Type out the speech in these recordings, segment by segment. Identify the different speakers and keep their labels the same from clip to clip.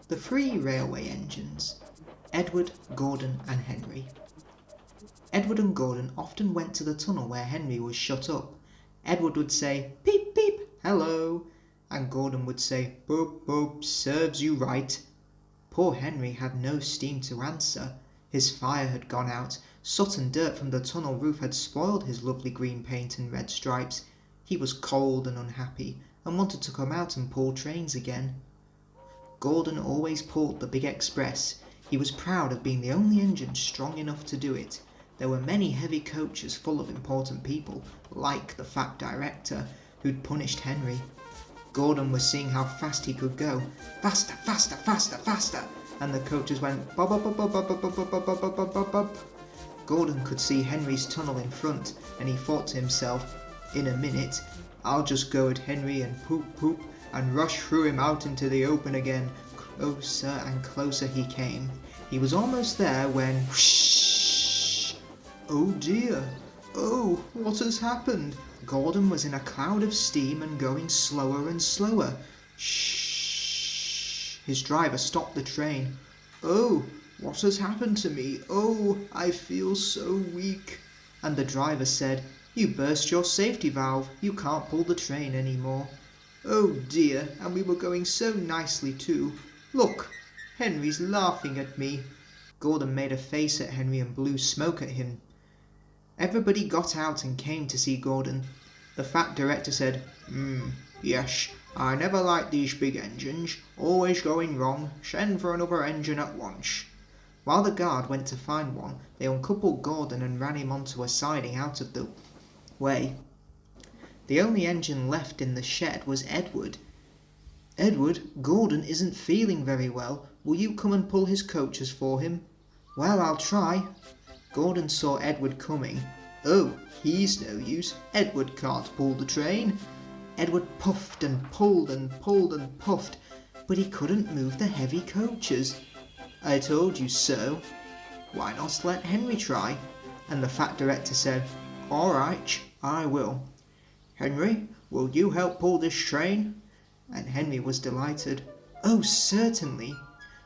Speaker 1: The three railway engines, Edward, Gordon and Henry. Edward and Gordon often went to the tunnel where Henry was shut up. Edward would say, "Peep, peep, hello," and Gordon would say, "Boop, boop, serves you right." Poor Henry had no steam to answer. His fire had gone out. Soot and dirt from the tunnel roof had spoiled his lovely green paint and red stripes. He was cold and unhappy, and wanted to come out and pull trains again. Gordon always pulled the big express. He was proud of being the only engine strong enough to do it. There were many heavy coaches full of important people, like the fat director, who'd punished Henry. Gordon was seeing how fast he could go. Faster, faster, faster, faster! And the coaches went bub bub bub bub bub bub bub bub bub bub bub bub. Gordon could see Henry's tunnel in front, and he thought to himself, "In a minute, I'll just go at Henry and poop poop, and rush through him out into the open again." Closer and closer he came. He was almost there when whoosh! Oh dear! Oh, what has happened? Gordon was in a cloud of steam and going slower and slower. Shh! His driver stopped the train. "Oh, what has happened to me? Oh, I feel so weak." And the driver said, "You burst your safety valve. You can't pull the train anymore." Oh dear, and we were going so nicely too. Look, Henry's laughing at me. Gordon made a face at Henry and blew smoke at him. Everybody got out and came to see Gordon. The fat director said, Yes, I never liked these big engines, always going wrong. Send for another engine at once." While the guard went to find one, they uncoupled Gordon and ran him onto a siding out of the way. The only engine left in the shed was Edward. "Edward, Gordon isn't feeling very well. Will you come and pull his coaches for him?" "Well, I'll try." Gordon saw Edward coming. "Oh, he's no use. Edward can't pull the train." Edward puffed and pulled and pulled and puffed, but he couldn't move the heavy coaches. "I told you so." "Why not let Henry try?" And the fat director said, "All right, I will. Henry, will you help pull this train?" And Henry was delighted. "Oh, certainly."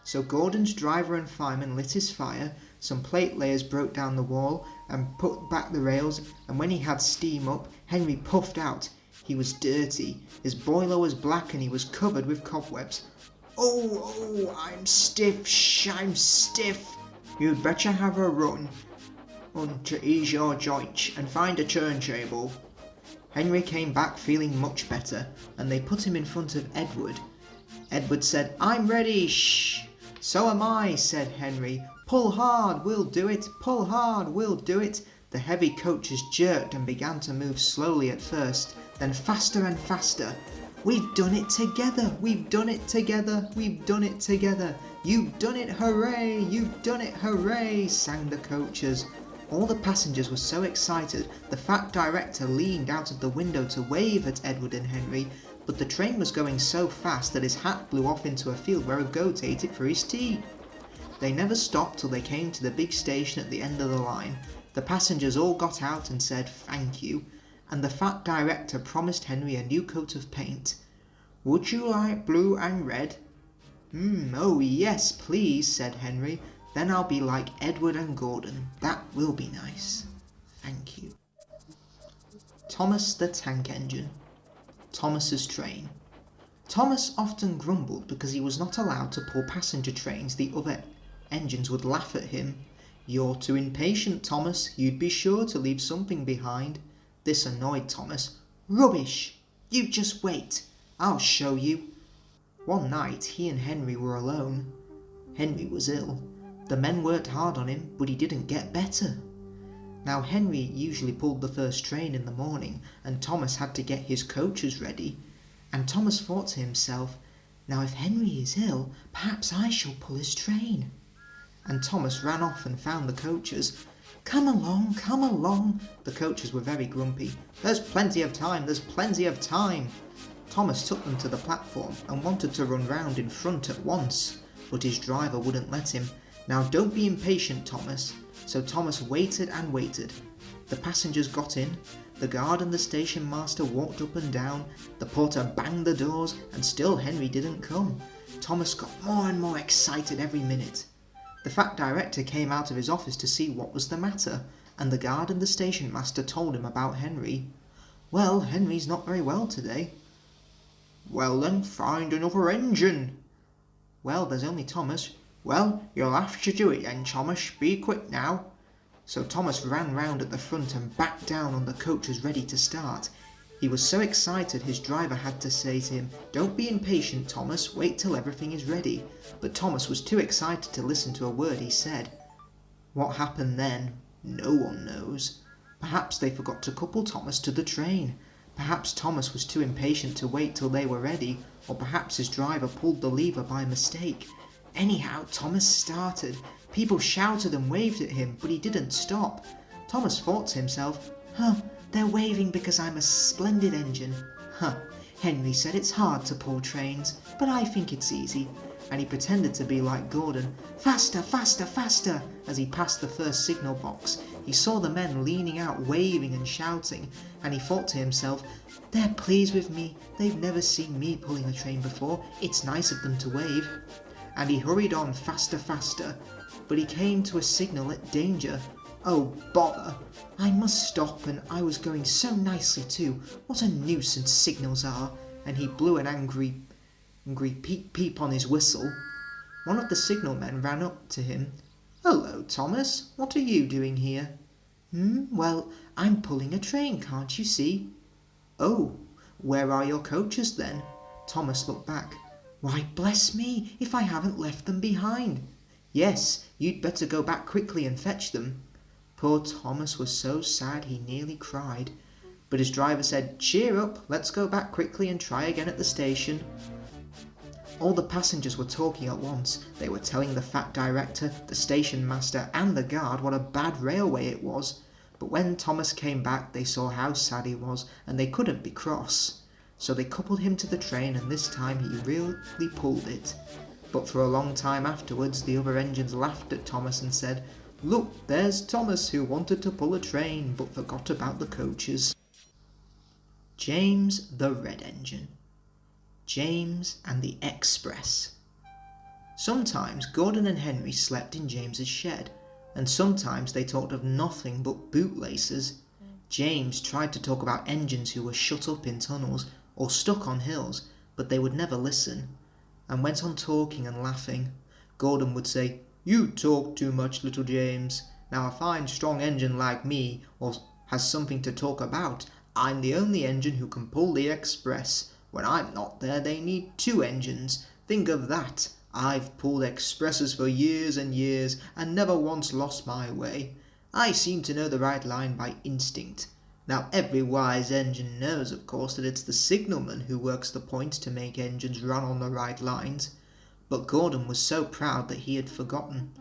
Speaker 1: So Gordon's driver and fireman lit his fire, some plate layers broke down the wall and put back the rails, and when he had steam up, Henry puffed out. He was dirty, his boiler was black and he was covered with cobwebs. Oh, I'm stiff, I'm stiff." "You'd better have a run to ease your joints and find a turntable." Henry came back feeling much better, and they put him in front of Edward. Edward said, "I'm ready." "Shh." "So am I," said Henry. "Pull hard, we'll do it. Pull hard, we'll do it." The heavy coaches jerked and began to move slowly at first, then faster and faster. "We've done it together, we've done it together, we've done it together. You've done it, hooray, you've done it, hooray," sang the coaches. All the passengers were so excited, the fat director leaned out of the window to wave at Edward and Henry, but the train was going so fast that his hat blew off into a field where a goat ate it for his tea. They never stopped till they came to the big station at the end of the line. The passengers all got out and said thank you, and the fat director promised Henry a new coat of paint. "Would you like blue and red?" "Oh yes, please," said Henry. "Then I'll be like Edward and Gordon. That will be nice. Thank you." Thomas the Tank Engine. Thomas's train. Thomas often grumbled because he was not allowed to pull passenger trains. The other engines would laugh at him. "You're too impatient, Thomas. You'd be sure to leave something behind." This annoyed Thomas. "Rubbish! You just wait. I'll show you." One night he and Henry were alone. Henry was ill. The men worked hard on him, but he didn't get better. Now Henry usually pulled the first train in the morning, and Thomas had to get his coaches ready. And Thomas thought to himself, "Now if Henry is ill, perhaps I shall pull his train." And Thomas ran off and found the coaches. Come along, come along." The coaches were very grumpy. "There's plenty of time, there's plenty of time." Thomas took them to the platform and wanted to run round in front at once, but his driver wouldn't let him. "Now don't be impatient, Thomas." So Thomas waited and waited. The passengers got in, the guard and the station master walked up and down, the porter banged the doors, and still Henry didn't come. Thomas got more and more excited every minute. The fat director came out of his office to see what was the matter, and the guard and the station master told him about Henry. "Well, Henry's not very well today." "Well then, find another engine." "Well, there's only Thomas." "Well, you'll have to do it then, Thomas. Be quick now." So Thomas ran round at the front and backed down on the coaches ready to start. He was so excited his driver had to say to him, "Don't be impatient, Thomas, wait till everything is ready." But Thomas was too excited to listen to a word he said. What happened then, no one knows. Perhaps they forgot to couple Thomas to the train. Perhaps Thomas was too impatient to wait till they were ready, or perhaps his driver pulled the lever by mistake. Anyhow, Thomas started. People shouted and waved at him, but he didn't stop. Thomas thought to himself, they're waving because I'm a splendid engine. Henry said it's hard to pull trains, but I think it's easy. And he pretended to be like Gordon. Faster, faster, faster! As he passed the first signal box, he saw the men leaning out, waving and shouting, and he thought to himself, they're pleased with me. They've never seen me pulling a train before. It's nice of them to wave. And he hurried on faster, faster. But he came to a signal at danger. Oh, bother! I must stop, and I was going so nicely too. What a nuisance signals are! And he blew an angry peep peep on his whistle. One of the signalmen ran up to him. "Hello, Thomas. What are you doing here?" Well, I'm pulling a train, can't you see?" "Oh, where are your coaches then?" Thomas looked back. "Why, bless me, if I haven't left them behind." "Yes, you'd better go back quickly and fetch them." Poor Thomas was so sad he nearly cried. But his driver said, "Cheer up, let's go back quickly and try again at the station." All the passengers were talking at once. They were telling the fat director, the station master, and the guard what a bad railway it was. But when Thomas came back, they saw how sad he was, and they couldn't be cross. So they coupled him to the train, and this time he really pulled it. But for a long time afterwards, the other engines laughed at Thomas and said, "Look, there's Thomas who wanted to pull a train, but forgot about the coaches." James the Red Engine. James and the Express. Sometimes Gordon and Henry slept in James's shed, and sometimes they talked of nothing but bootlaces. James tried to talk about engines who were shut up in tunnels or stuck on hills, but they would never listen, and went on talking and laughing. Gordon would say, "You talk too much, little James. Now a fine strong engine like me has something to talk about. I'm the only engine who can pull the express. When I'm not there, they need 2 engines. Think of that. I've pulled expresses for years and years, and never once lost my way. I seem to know the right line by instinct. Now every wise engine knows, of course, that it's the signalman who works the points to make engines run on the right lines." But Gordon was so proud that he had forgotten.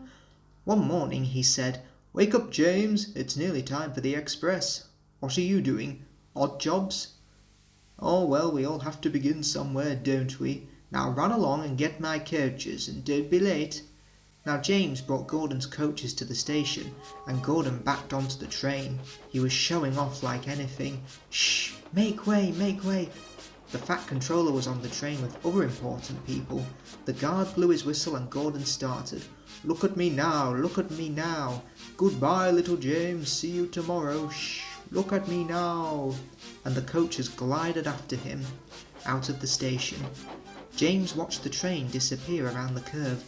Speaker 1: One morning he said, "Wake up, James. It's nearly time for the express. What are you doing? Odd jobs?" "Oh, well, we all have to begin somewhere, don't we? Now run along and get my coaches, and don't be late." Now James brought Gordon's coaches to the station, and Gordon backed onto the train. He was showing off like anything. "Shh! Make way, make way!" The fat controller was on the train with other important people. The guard blew his whistle and Gordon started. "Look at me now, look at me now. Goodbye, little James, see you tomorrow. Shh! Look at me now." And the coaches glided after him out of the station. James watched the train disappear around the curve.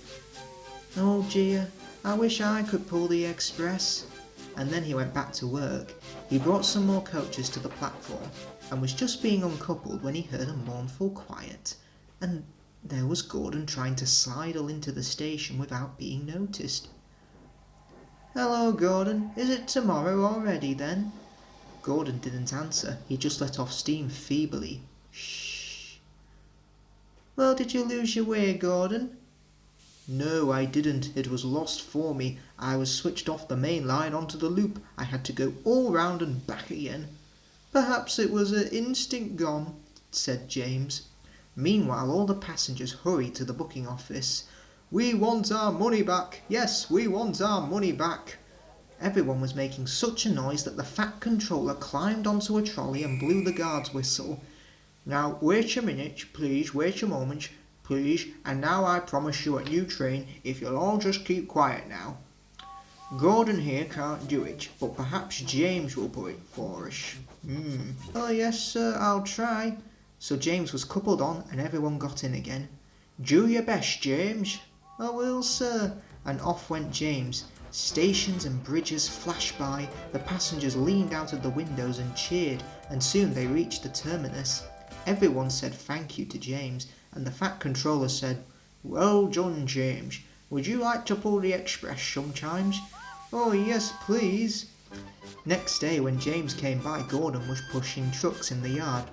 Speaker 1: "Oh dear, I wish I could pull the express." And then he went back to work. He brought some more coaches to the platform, and was just being uncoupled when he heard a mournful quiet. And there was Gordon trying to sidle into the station without being noticed. "Hello, Gordon. Is it tomorrow already, then?" Gordon didn't answer. He just let off steam feebly. "Shh." "Well, did you lose your way, Gordon?" "No, I didn't. It was lost for me. I was switched off the main line onto the loop. I had to go all round and back again." "Perhaps it was an instinct gone," said James. Meanwhile all the passengers hurried to the booking office. "We want our money back. Yes, we want our money back." Everyone was making such a noise that the fat controller climbed onto a trolley and blew the guard's whistle. "Now wait a minute, please, wait a moment. please, and now I promise you a new train if you'll all just keep quiet now. Gordon here can't do it, but perhaps James will put it for us. Oh yes sir, I'll try. So James was coupled on and everyone got in again. Do your best, James. I will, sir. And off went James. Stations and bridges flashed by, the passengers leaned out of the windows and cheered, and soon they reached the terminus. Everyone said thank you to James, and the fat controller said, "Well done, James. Would you like to pull the express sometimes?" "Oh yes, please." Next day when James came by, Gordon was pushing trucks in the yard.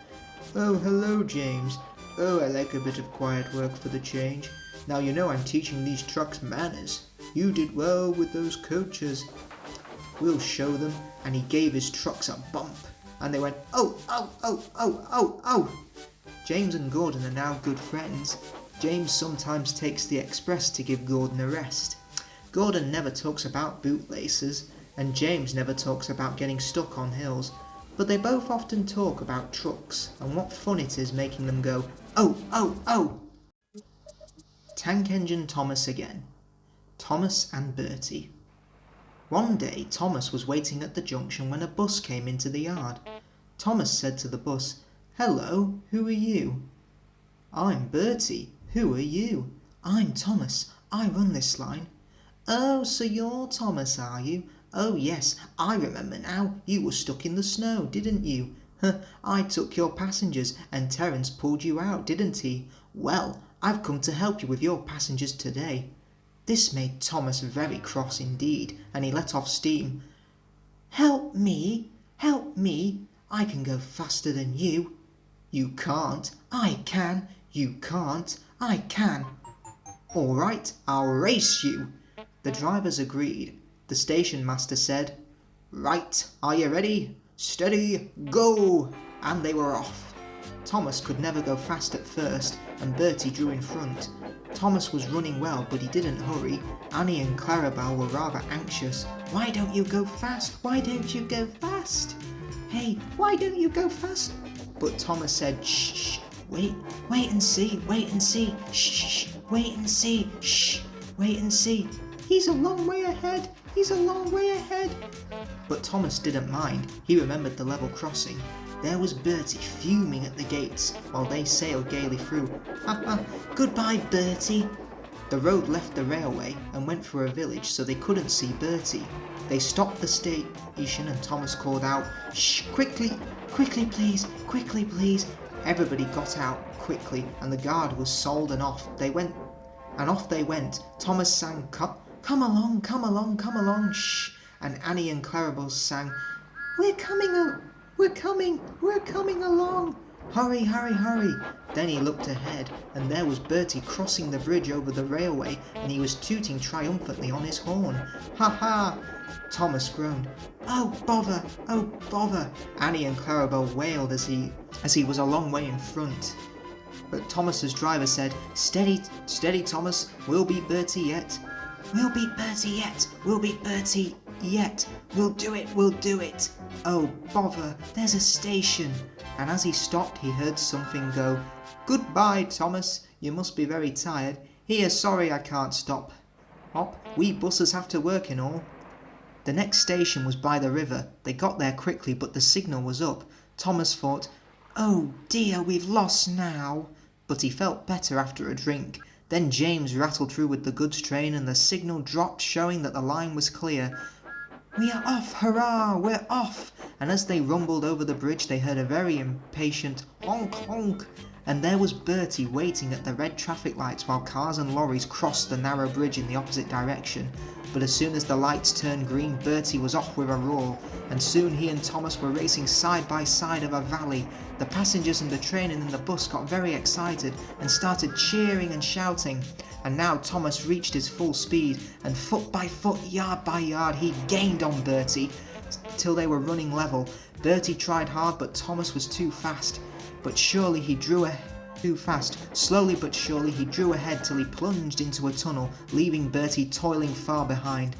Speaker 1: "Oh, hello, James. Oh, I like a bit of quiet work for the change. Now you know I'm teaching these trucks manners. You did well with those coaches. We'll show them." And he gave his trucks a bump. And they went, "Oh, oh, oh, oh, oh, oh." James and Gordon are now good friends. James sometimes takes the express to give Gordon a rest. Gordon never talks about bootlaces, and James never talks about getting stuck on hills. But they both often talk about trucks, and what fun it is making them go, "Oh, oh, oh." Tank Engine Thomas again. Thomas and Bertie. One day Thomas was waiting at the junction when a bus came into the yard. Thomas said to the bus, "Hello, who are you?" "I'm Bertie. Who are you?" "I'm Thomas. I run this line." "Oh, so you're Thomas, are you? Oh yes, I remember now. You were stuck in the snow, didn't you? I took your passengers and Terence pulled you out, didn't he? Well, I've come to help you with your passengers today." This made Thomas very cross indeed, and he let off steam. "Help me! Help me! I can go faster than you." "You can't." "I can." "You can't." "I can." "All right, I'll race you." The drivers agreed. The station master said, "Right, are you ready? Steady, go!" And they were off. Thomas could never go fast at first, and Bertie drew in front. Thomas was running well, but he didn't hurry. Annie and Clarabelle were rather anxious. "Why don't you go fast? Why don't you go fast? Hey, why don't you go fast?" But Thomas said, "Shh, wait and see, wait and see, shh, wait and see, shh, wait and see. He's a long way ahead, he's a long way ahead." But Thomas didn't mind. He remembered the level crossing. There was Bertie fuming at the gates, while they sailed gaily through. "Ha ha, goodbye, Bertie." The road left the railway and went through a village, so they couldn't see Bertie. They stopped the station and Thomas called out, "Shh, quickly, quickly please, quickly please." Everybody got out quickly, and the guard was sold, and off they went. Thomas sang, Come along, come along, come along, shh." And Annie and Clarabelle sang, We're coming along. Hurry, hurry, hurry." Then he looked ahead, and there was Bertie crossing the bridge over the railway, and he was tooting triumphantly on his horn. "Ha ha!" Thomas groaned. "Oh bother, oh bother." Annie and Clarabelle wailed as he was a long way in front. But Thomas's driver said, "Steady, steady, Thomas, we'll beat Bertie yet." "We'll beat Bertie yet, we'll beat Bertie yet, we'll do it, we'll do it." Oh bother, there's a station. And as he stopped he heard something go, "Goodbye, Thomas, you must be very tired. Here, sorry I can't stop. Hop, we buses have to work and all." The next station was by the river. They got there quickly, but the signal was up. Thomas thought, "Oh dear, we've lost now." But he felt better after a drink. Then James rattled through with the goods train, and the signal dropped, showing that the line was clear. "We are off, hurrah, we're off!" And as they rumbled over the bridge they heard a very impatient honk honk, and there was Bertie waiting at the red traffic lights while cars and lorries crossed the narrow bridge in the opposite direction. But as soon as the lights turned green, Bertie was off with a roar, and soon he and Thomas were racing side by side of a valley. The passengers in the train and in the bus got very excited and started cheering and shouting. And now Thomas reached his full speed, and foot by foot, yard by yard, he gained on Bertie till they were running level. Bertie tried hard, but Thomas was too fast. Slowly but surely he drew ahead till he plunged into a tunnel, leaving Bertie toiling far behind.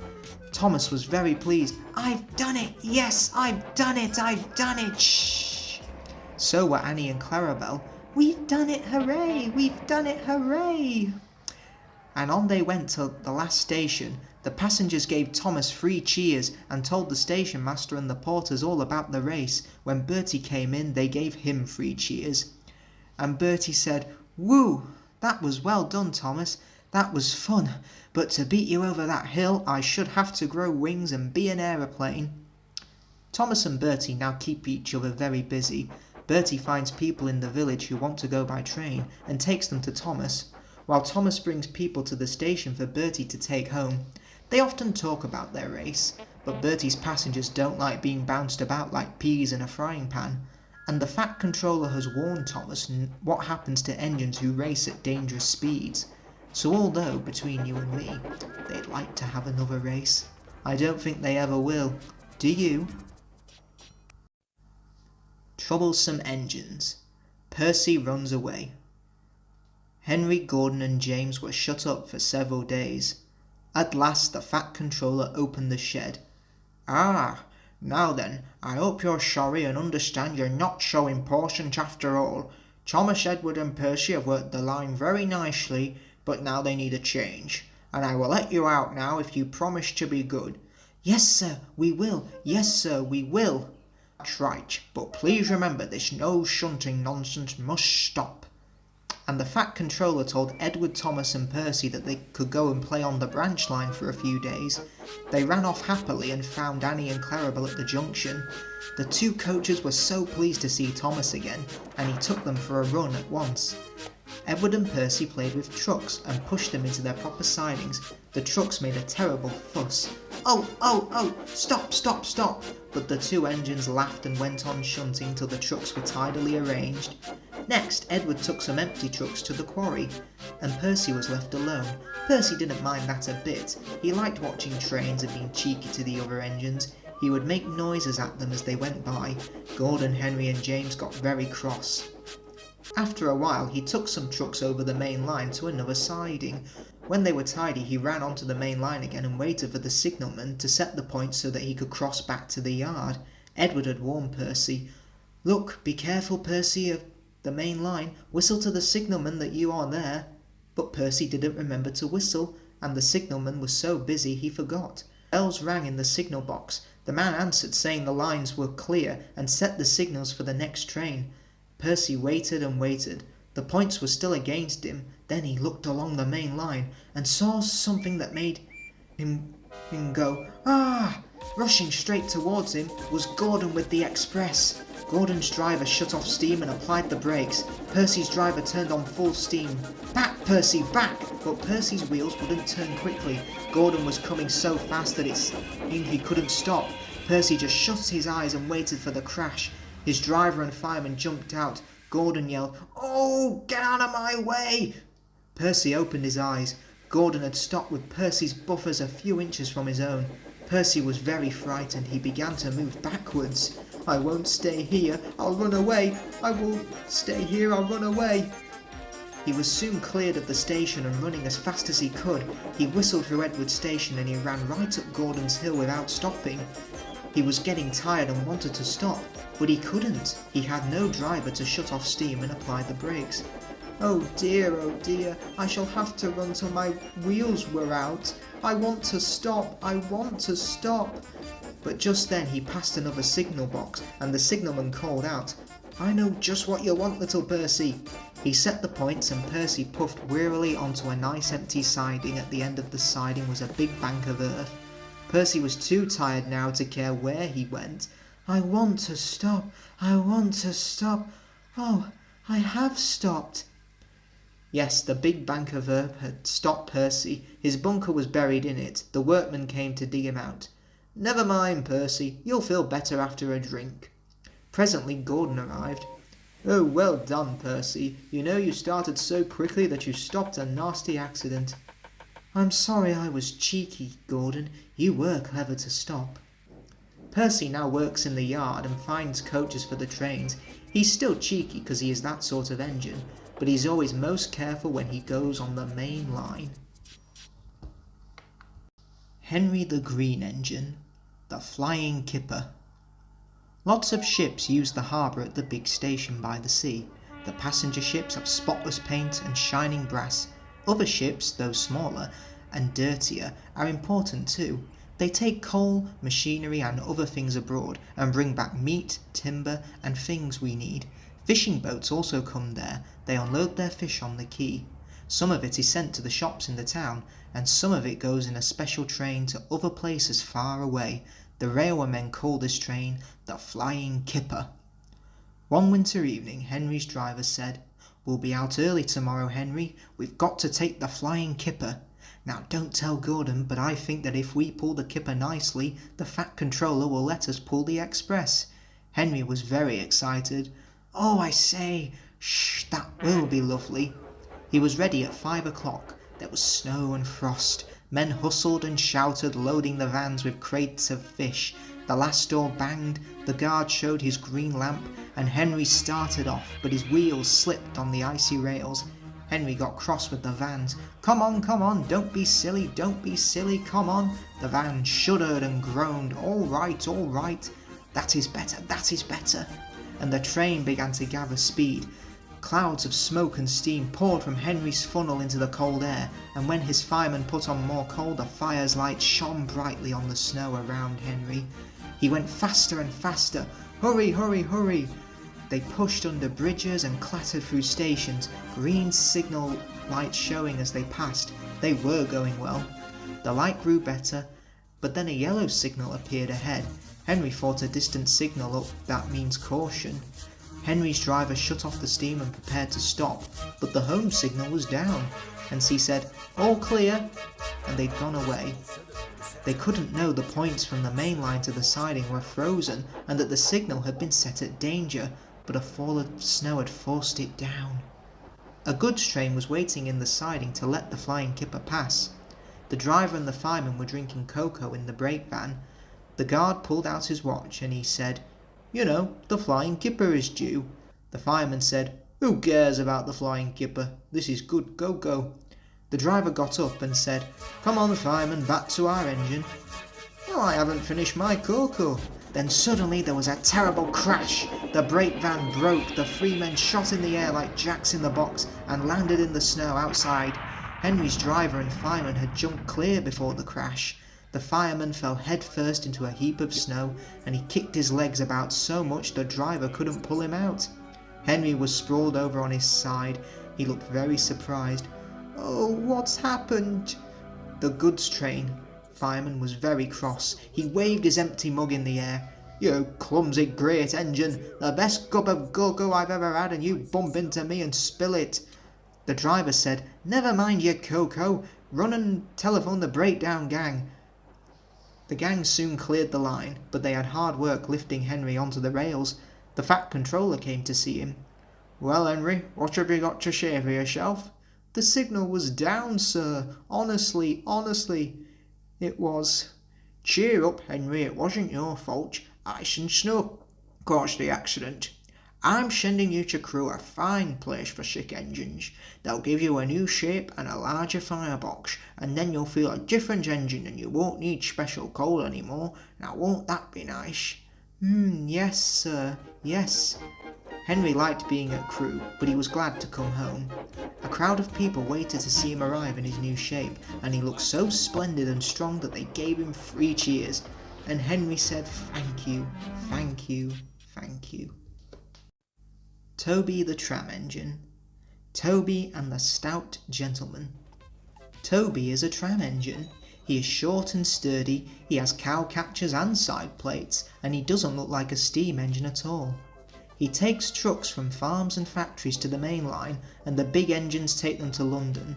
Speaker 1: Thomas was very pleased. "I've done it! Yes, I've done it! I've done it! Shh!" So were Annie and Clarabelle. "We've done it, hooray! We've done it, hooray!" And on they went to the last station. The passengers gave Thomas 3 cheers and told the station master and the porters all about the race. When Bertie came in, they gave him 3 cheers. And Bertie said, "Woo! That was well done, Thomas. That was fun. But to beat you over that hill, I should have to grow wings and be an aeroplane." Thomas and Bertie now keep each other very busy. Bertie finds people in the village who want to go by train and takes them to Thomas, while Thomas brings people to the station for Bertie to take home. They often talk about their race, but Bertie's passengers don't like being bounced about like peas in a frying pan, and the Fat Controller has warned Thomas what happens to engines who race at dangerous speeds. So although, between you and me, they'd like to have another race, I don't think they ever will. Do you? Troublesome Engines. Percy runs away. Henry, Gordon and James were shut up for several days. At last the Fat Controller opened the shed. "Ah, now then, I hope you're sorry and understand you're not so important after all. Thomas, Edward and Percy have worked the line very nicely, but now they need a change, and I will let you out now if you promise to be good." "Yes, sir, we will. Yes, sir, we will." "That's right, but please remember this no shunting nonsense must stop." And the Fat Controller told Edward, Thomas and Percy that they could go and play on the branch line for a few days. They ran off happily and found Annie and Clarabel at the junction. The 2 coaches were so pleased to see Thomas again, and he took them for a run at once. Edward and Percy played with trucks and pushed them into their proper sidings. The trucks made a terrible fuss. "Oh, oh, oh, stop, stop, stop!" But the 2 engines laughed and went on shunting till the trucks were tidily arranged. Next, Edward took some empty trucks to the quarry, and Percy was left alone. Percy didn't mind that a bit. He liked watching trains and being cheeky to the other engines. He would make noises at them as they went by. Gordon, Henry and James got very cross. After a while, he took some trucks over the main line to another siding. When they were tidy, he ran onto the main line again and waited for the signalman to set the points so that he could cross back to the yard. Edward had warned Percy. "Look, be careful, Percy, of the main line. Whistle to the signalman that you are there." But Percy didn't remember to whistle, and the signalman was so busy he forgot. Bells rang in the signal box. The man answered saying the lines were clear and set the signals for the next train. Percy waited and waited. The points were still against him. Then he looked along the main line and saw something that made him go, "Ah!" Rushing straight towards him was Gordon with the express. Gordon's driver shut off steam and applied the brakes. Percy's driver turned on full steam. "Back, Percy, back!" But Percy's wheels wouldn't turn quickly. Gordon was coming so fast that it seemed he couldn't stop. Percy just shut his eyes and waited for the crash. His driver and fireman jumped out. Gordon yelled, "Oh, get out of my way!" Percy opened his eyes. Gordon had stopped with Percy's buffers a few inches from his own. Percy was very frightened. He began to move backwards. "I won't stay here. I'll run away. I won't stay here. I'll run away." He was soon cleared of the station and running as fast as he could. He whistled through Edward Station and he ran right up Gordon's Hill without stopping. He was getting tired and wanted to stop, but he couldn't. He had no driver to shut off steam and apply the brakes. Oh dear, I shall have to run till my wheels wear out. I want to stop, I want to stop." But just then he passed another signal box, and the signalman called out, "I know just what you want, little Percy." He set the points and Percy puffed wearily onto a nice empty siding. At the end of the siding was a big bank of earth. Percy was too tired now to care where he went. "I want to stop, I want to stop. Oh, I have stopped." Yes, the big bank of earth had stopped Percy. His bunker was buried in it. The workmen came to dig him out. "Never mind, Percy, you'll feel better after a drink." Presently Gordon arrived. "Oh, well done, Percy. You know you started so quickly that you stopped a nasty accident." "I'm sorry I was cheeky, Gordon. You were clever to stop." Percy now works in the yard and finds coaches for the trains. He's still cheeky because he is that sort of engine, but he's always most careful when he goes on the main line. Henry the Green Engine, the Flying Kipper. Lots of ships use the harbour at the big station by the sea. The passenger ships have spotless paint and shining brass. Other ships, though smaller and dirtier, are important too. They take coal, machinery and other things abroad and bring back meat, timber and things we need. Fishing boats also come there. They unload their fish on the quay. Some of it is sent to the shops in the town, and some of it goes in a special train to other places far away. The railwaymen call this train the Flying Kipper. One winter evening, Henry's driver said, "We'll be out early tomorrow, Henry. We've got to take the Flying Kipper. Now don't tell Gordon, but I think that if we pull the Kipper nicely, the Fat Controller will let us pull the express." Henry was very excited. "Oh, I say, shh, that will be lovely." He was ready at 5 o'clock. There was snow and frost. Men hustled and shouted, loading the vans with crates of fish. The last door banged, the guard showed his green lamp, and Henry started off, but his wheels slipped on the icy rails. Henry got cross with the vans. Come on, don't be silly, come on." The van shuddered and groaned. All right, that is better. And the train began to gather speed. Clouds of smoke and steam poured from Henry's funnel into the cold air, and when his fireman put on more coal, the fire's light shone brightly on the snow around Henry. He went faster and faster. Hurry! They pushed under bridges and clattered through stations, green signal lights showing as they passed. They were going well. The light grew better, but then a yellow signal appeared ahead. Henry thought a distant signal up, that means caution. Henry's driver shut off the steam and prepared to stop, but the home signal was down, and he said, "All clear," and they'd gone away. They couldn't know the points from the main line to the siding were frozen, and that the signal had been set at danger, but a fall of snow had forced it down. A goods train was waiting in the siding to let the Flying Kipper pass. The driver and the fireman were drinking cocoa in the brake van. The guard pulled out his watch and he said, "You know, the Flying Kipper is due." The fireman said, "Who cares about the Flying Kipper? This is good cocoa." The driver got up and said, "Come on, fireman, back to our engine." "Oh, I haven't finished my cocoa." Then suddenly there was a terrible crash. The brake van broke. The three men shot in the air like jacks in the box and landed in the snow outside. Henry's driver and fireman had jumped clear before the crash. The fireman fell headfirst into a heap of snow, and he kicked his legs about so much the driver couldn't pull him out. Henry was sprawled over on his side. He looked very surprised. "Oh, what's happened?" The goods train fireman was very cross. He waved his empty mug in the air. "You clumsy great engine, the best cup of cocoa I've ever had, and you bump into me and spill it." The driver said, "Never mind your cocoa, run and telephone the breakdown gang." The gang soon cleared the line, but they had hard work lifting Henry onto the rails. The Fat Controller came to see him. "Well, Henry, what have you got to say for yourself?" "The signal was down, sir. Honestly, it was." "Cheer up, Henry, it wasn't your fault. Ice and snow caused the accident. I'm sending you to Crewe, a fine place for sick engines. They'll give you a new shape and a larger firebox, and then you'll feel a different engine and you won't need special coal anymore. Now won't that be nice?" Yes, sir, yes." Henry liked being at Crewe, but he was glad to come home. A crowd of people waited to see him arrive in his new shape, and he looked so splendid and strong that they gave him 3 cheers. And Henry said, "Thank you, thank you, thank you." Toby the Tram Engine. Toby and the Stout Gentleman. Toby is a tram engine. He is short and sturdy, he has cow catchers and side plates, and he doesn't look like a steam engine at all. He takes trucks from farms and factories to the main line, and the big engines take them to London.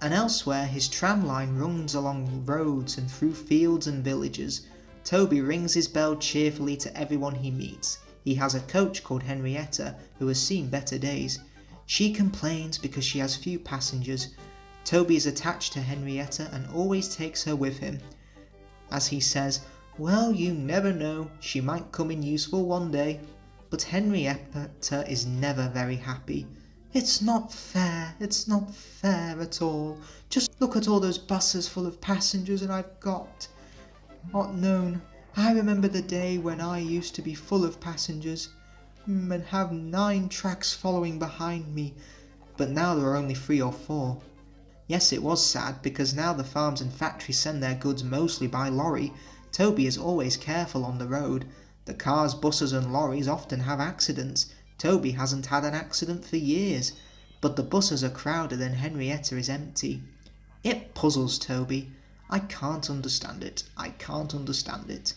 Speaker 1: And elsewhere his tram line runs along roads and through fields and villages. Toby rings his bell cheerfully to everyone he meets. He has a coach called Henrietta, who has seen better days. She complains because she has few passengers. Toby is attached to Henrietta and always takes her with him. As he says, "Well, you never know, she might come in useful one day." But Henrietta is never very happy. It's not fair at all. Just look at all those buses full of passengers and I've got not known. I remember the day when I used to be full of passengers. and have 9 tracks following behind me, but now there are only 3 or 4. Yes, it was sad, because now the farms and factories send their goods mostly by lorry. Toby is always careful on the road. The cars, buses and lorries often have accidents. Toby hasn't had an accident for years, but the buses are crowded and Henrietta is empty. It puzzles Toby. I can't understand it. I can't understand it.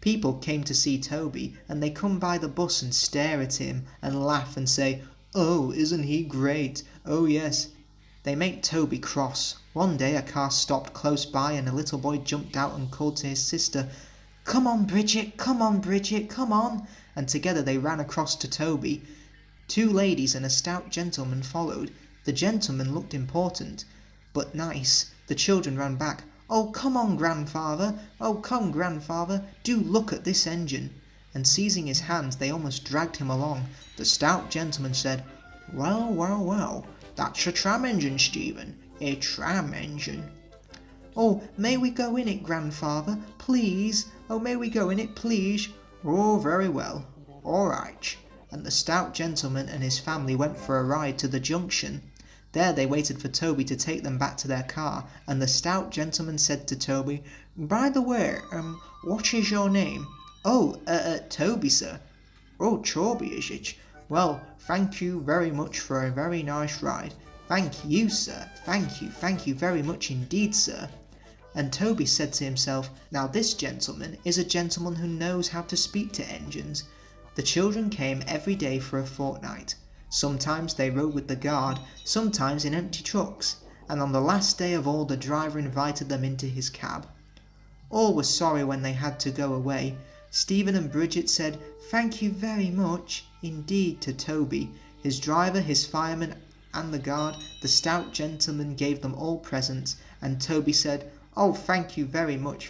Speaker 1: People came to see Toby, and they come by the bus and stare at him and laugh and say, "Oh, isn't he great? Oh yes." They make Toby cross. One day a car stopped close by and a little boy jumped out and called to his sister, "Come on, Bridget, come on, Bridget, come on," and together they ran across to Toby. 2 ladies and a stout gentleman followed. The gentleman looked important, but nice. The children ran back. "Oh, come on, grandfather! Oh, come, grandfather! Do look at this engine!" And seizing his hands, they almost dragged him along. The stout gentleman said, "Well, well, well, that's a tram engine, Stephen, a tram engine." "Oh, may we go in it, grandfather, please? Oh, may we go in it, please?" "Oh, very well, all right." And the stout gentleman and his family went for a ride to the junction. There they waited for Toby to take them back to their car, and the stout gentleman said to Toby, "By the way, what is your name?" "Oh, Toby, sir." "Oh, Toby, is it? Well, thank you very much for a very nice ride." "Thank you, sir. Thank you very much indeed, sir." And Toby said to himself, "Now this gentleman is a gentleman who knows how to speak to engines." The children came every day for a fortnight. Sometimes they rode with the guard, sometimes in empty trucks, and on the last day of all the driver invited them into his cab. All were sorry when they had to go away. Stephen and Bridget said, "Thank you very much indeed" to Toby, his driver, his fireman and the guard. The stout gentleman gave them all presents, and Toby said, "Oh, thank you very much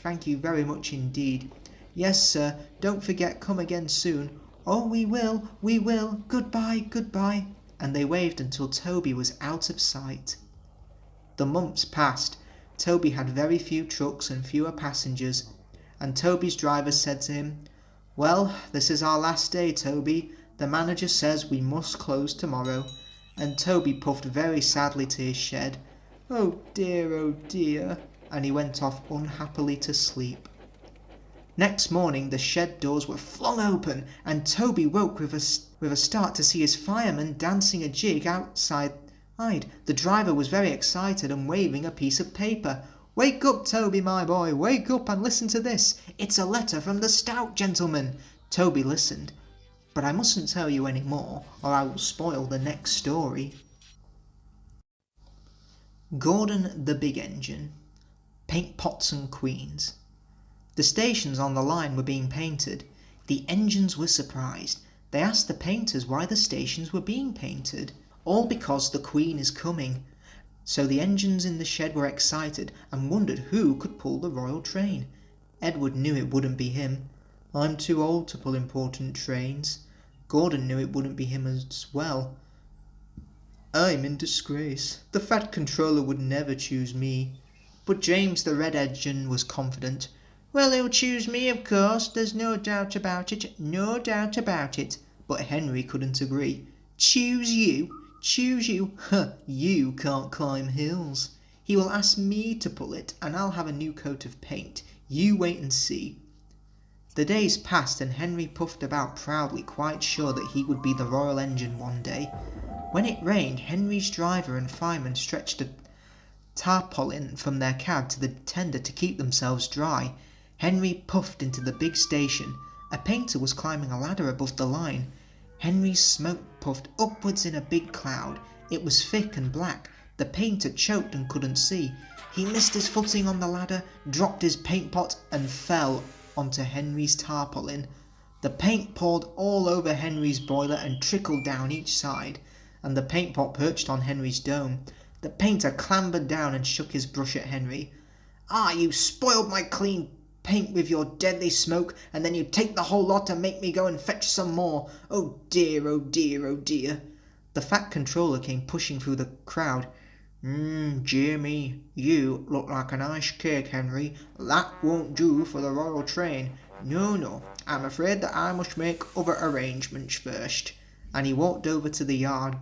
Speaker 1: indeed." "Yes, sir, don't forget, come again soon." "Oh, we will, goodbye, goodbye." And they waved until Toby was out of sight. The months passed. Toby had very few trucks and fewer passengers, and Toby's driver said to him, "Well, this is our last day, Toby. The manager says we must close tomorrow." And Toby puffed very sadly to his shed. Oh dear, and he went off unhappily to sleep. Next morning the shed doors were flung open, and Toby woke with a start to see his fireman dancing a jig outside. The driver was very excited and waving a piece of paper. "Wake up, Toby, my boy, wake up and listen to this. It's a letter from the stout gentleman." Toby listened. But I mustn't tell you any more, or I will spoil the next story. Gordon the Big Engine. Paint pots and queens. The stations on the line were being painted. The engines were surprised. They asked the painters why the stations were being painted. All because the Queen is coming. So the engines in the shed were excited and wondered who could pull the royal train. Edward knew it wouldn't be him. "I'm too old to pull important trains." Gordon knew it wouldn't be him as well. "I'm in disgrace. The Fat Controller would never choose me." But James the Red Engine was confident. "Well, he'll choose me, of course. There's no doubt about it. No doubt about it." But Henry couldn't agree. "Choose you? Choose you? Huh, you can't climb hills. He will ask me to pull it, and I'll have a new coat of paint. You wait and see." The days passed, and Henry puffed about proudly, quite sure that he would be the royal engine one day. When it rained, Henry's driver and fireman stretched a tarpaulin from their cab to the tender to keep themselves dry. Henry puffed into the big station. A painter was climbing a ladder above the line. Henry's smoke puffed upwards in a big cloud. It was thick and black. The painter choked and couldn't see. He missed his footing on the ladder, dropped his paint pot, and fell onto Henry's tarpaulin. The paint poured all over Henry's boiler and trickled down each side, and the paint pot perched on Henry's dome. The painter clambered down and shook his brush at Henry. "Ah, you spoiled my clean paint with your deadly smoke, and then you take the whole lot and make me go and fetch some more. Oh dear, oh dear, oh dear." The Fat Controller came pushing through the crowd. Dear me, you look like an ice cake, Henry. That won't do for the royal train. No, no, I'm afraid that I must make other arrangements first. And he walked over to the yard.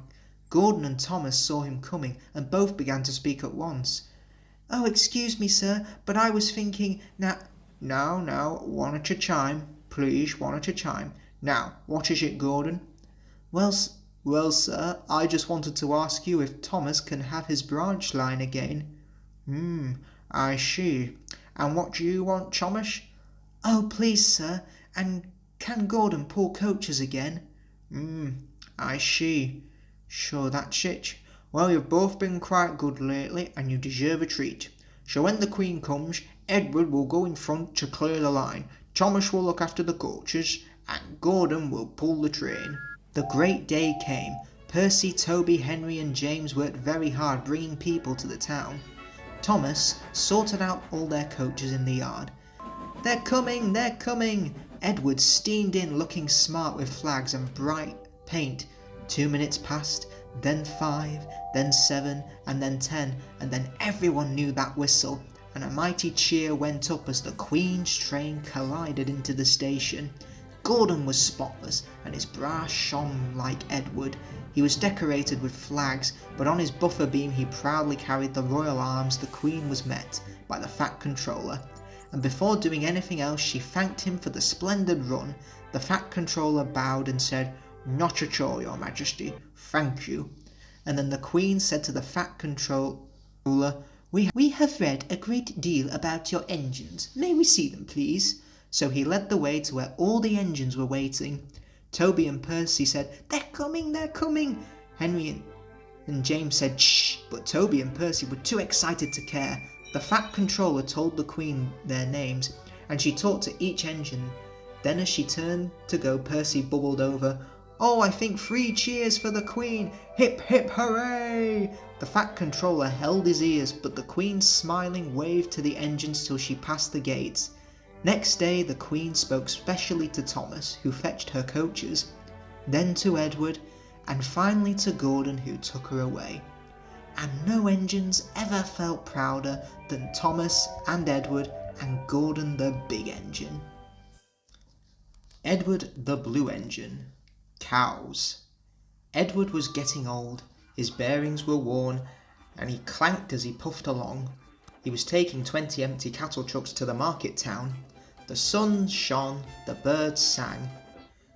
Speaker 1: Gordon and Thomas saw him coming, and both began to speak at once. Oh, excuse me, sir, but I was thinking, Now, one at a time. Please, one at a time. Now, what is it, Gordon? Well, sir, I just wanted to ask you if Thomas can have his branch line again. I see. And what do you want, Thomas? Oh, please, sir, and can Gordon pull coaches again? I see. Sure, that's it. Well, you've both been quite good lately, and you deserve a treat. So when the Queen comes, Edward will go in front to clear the line, Thomas will look after the coaches, and Gordon will pull the train. The great day came. Percy, Toby, Henry and James worked very hard bringing people to the town. Thomas sorted out all their coaches in the yard. They're coming, they're coming! Edward steamed in looking smart with flags and bright paint. 2 minutes passed, then 5, then 7, and then 10, and then everyone knew that whistle, and a mighty cheer went up as the Queen's train collided into the station. Gordon was spotless, and his brass shone like Edward. He was decorated with flags, but on his buffer beam he proudly carried the royal arms. The Queen was met by the Fat Controller, and before doing anything else she thanked him for the splendid run. The Fat Controller bowed and said, "Not at all, your Majesty, thank you." And then the Queen said to the Fat Controller, We have read a great deal about your engines. May we see them, please?" So he led the way to where all the engines were waiting. Toby and Percy said, "They're coming, they're coming." Henry and James said, "Shh," but Toby and Percy were too excited to care. The Fat Controller told the Queen their names, and she talked to each engine. Then as she turned to go, Percy bubbled over, "Oh, I think 3 cheers for the Queen! Hip, hip, hooray!" The Fat Controller held his ears, but the Queen smiling waved to the engines till she passed the gates. Next day the Queen spoke specially to Thomas, who fetched her coaches, then to Edward, and finally to Gordon, who took her away. And no engines ever felt prouder than Thomas and Edward and Gordon the Big Engine. Edward the Blue Engine. Cows. Edward was getting old, his bearings were worn, and he clanked as he puffed along. He was taking 20 empty cattle trucks to the market town. The sun shone, the birds sang.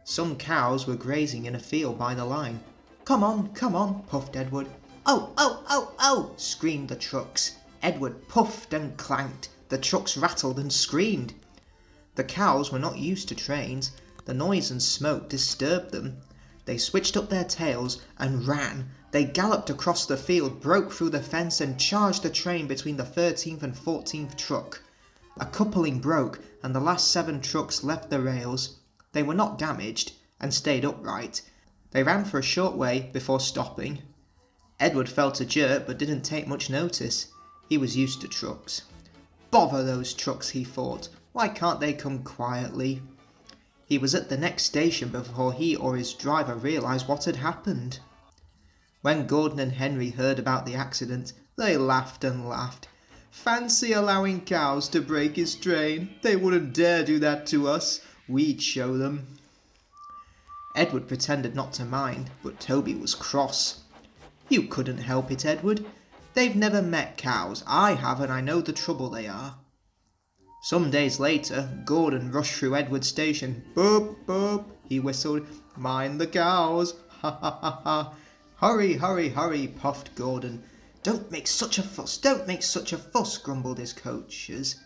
Speaker 1: Some cows were grazing in a field by the line. Come on, puffed Edward. Oh, oh, oh, oh, screamed the trucks. Edward puffed and clanked. The trucks rattled and screamed. The cows were not used to trains. The noise and smoke disturbed them. They switched up their tails and ran. They galloped across the field, broke through the fence and charged the train between the 13th and 14th truck. A coupling broke and the last 7 trucks left the rails. They were not damaged and stayed upright. They ran for a short way before stopping. Edward felt a jerk but didn't take much notice. He was used to trucks. Bother those trucks, he thought. Why can't they come quietly? He was at the next station before he or his driver realised what had happened. When Gordon and Henry heard about the accident, they laughed and laughed. Fancy allowing cows to break his train. They wouldn't dare do that to us. We'd show them. Edward pretended not to mind, but Toby was cross. You couldn't help it, Edward. They've never met cows. I have, and I know the trouble they are. Some days later, Gordon rushed through Edward's station. Boop, boop, he whistled. Mind the cows. Ha ha ha ha. Hurry, hurry, hurry, puffed Gordon. Don't make such a fuss, don't make such a fuss, grumbled his coaches.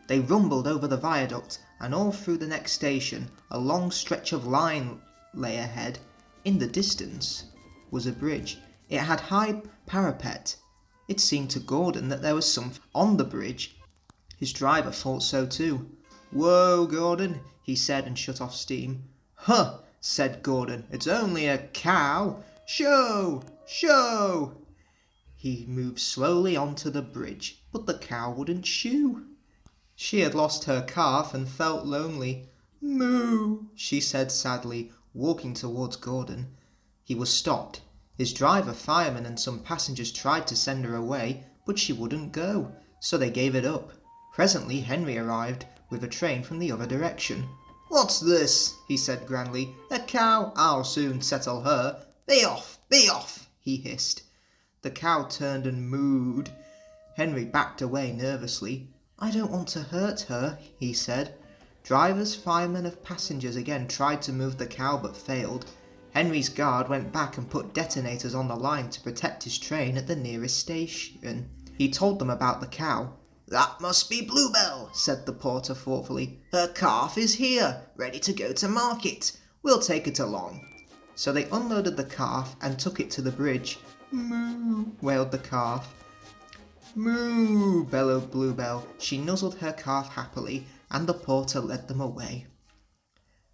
Speaker 1: They rumbled over the viaduct, and all through the next station. A long stretch of line lay ahead. In the distance was a bridge. It had high parapet. It seemed to Gordon that there was something on the bridge. His driver thought so too. Whoa, Gordon, he said and shut off steam. Huh, said Gordon, it's only a cow. Show, show. He moved slowly onto the bridge, but the cow wouldn't shoo. She had lost her calf and felt lonely. Moo, she said sadly, walking towards Gordon. He was stopped. His driver, fireman and some passengers tried to send her away, but she wouldn't go, so they gave it up. Presently Henry arrived with a train from the other direction. "What's this?" he said grandly. "A cow? I'll soon settle her. Be off, he hissed. The cow turned and mooed. Henry backed away nervously. "I don't want to hurt her," he said. Drivers, firemen and passengers again tried to move the cow but failed. Henry's guard went back and put detonators on the line to protect his train at the nearest station. He told them about the cow. "That must be Bluebell," said the porter thoughtfully. "Her calf is here, ready to go to market. We'll take it along." So they unloaded the calf and took it to the bridge. "Moo," wailed the calf. "Moo," bellowed Bluebell. She nuzzled her calf happily, and the porter led them away.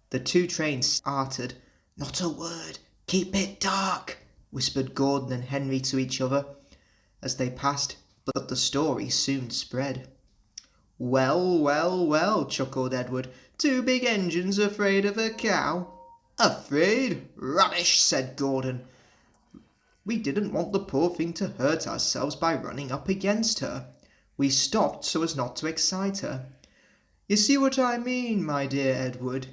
Speaker 1: The two trains started. "Not a word. Keep it dark," whispered Gordon and Henry to each other as they passed, but the story soon spread. "Well, well, well," chuckled Edward. "Two big engines afraid of a cow?" "Afraid? Rubbish," said Gordon. "We didn't want the poor thing to hurt ourselves by running up against her. We stopped so as not to excite her. You see what I mean, my dear Edward?"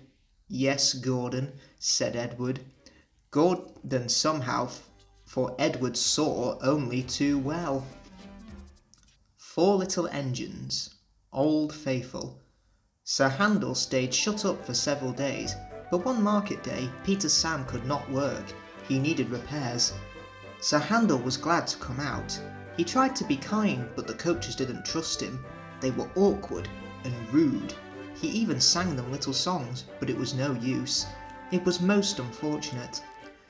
Speaker 1: "Yes, Gordon," said Edward. Gordon somehow, for Edward saw only too well. 4 little engines. Old Faithful. Sir Handel stayed shut up for several days, but one market day Peter Sam could not work. He needed repairs. Sir Handel was glad to come out. He tried to be kind, but the coaches didn't trust him. They were awkward and rude. He even sang them little songs, but it was no use. It was most unfortunate.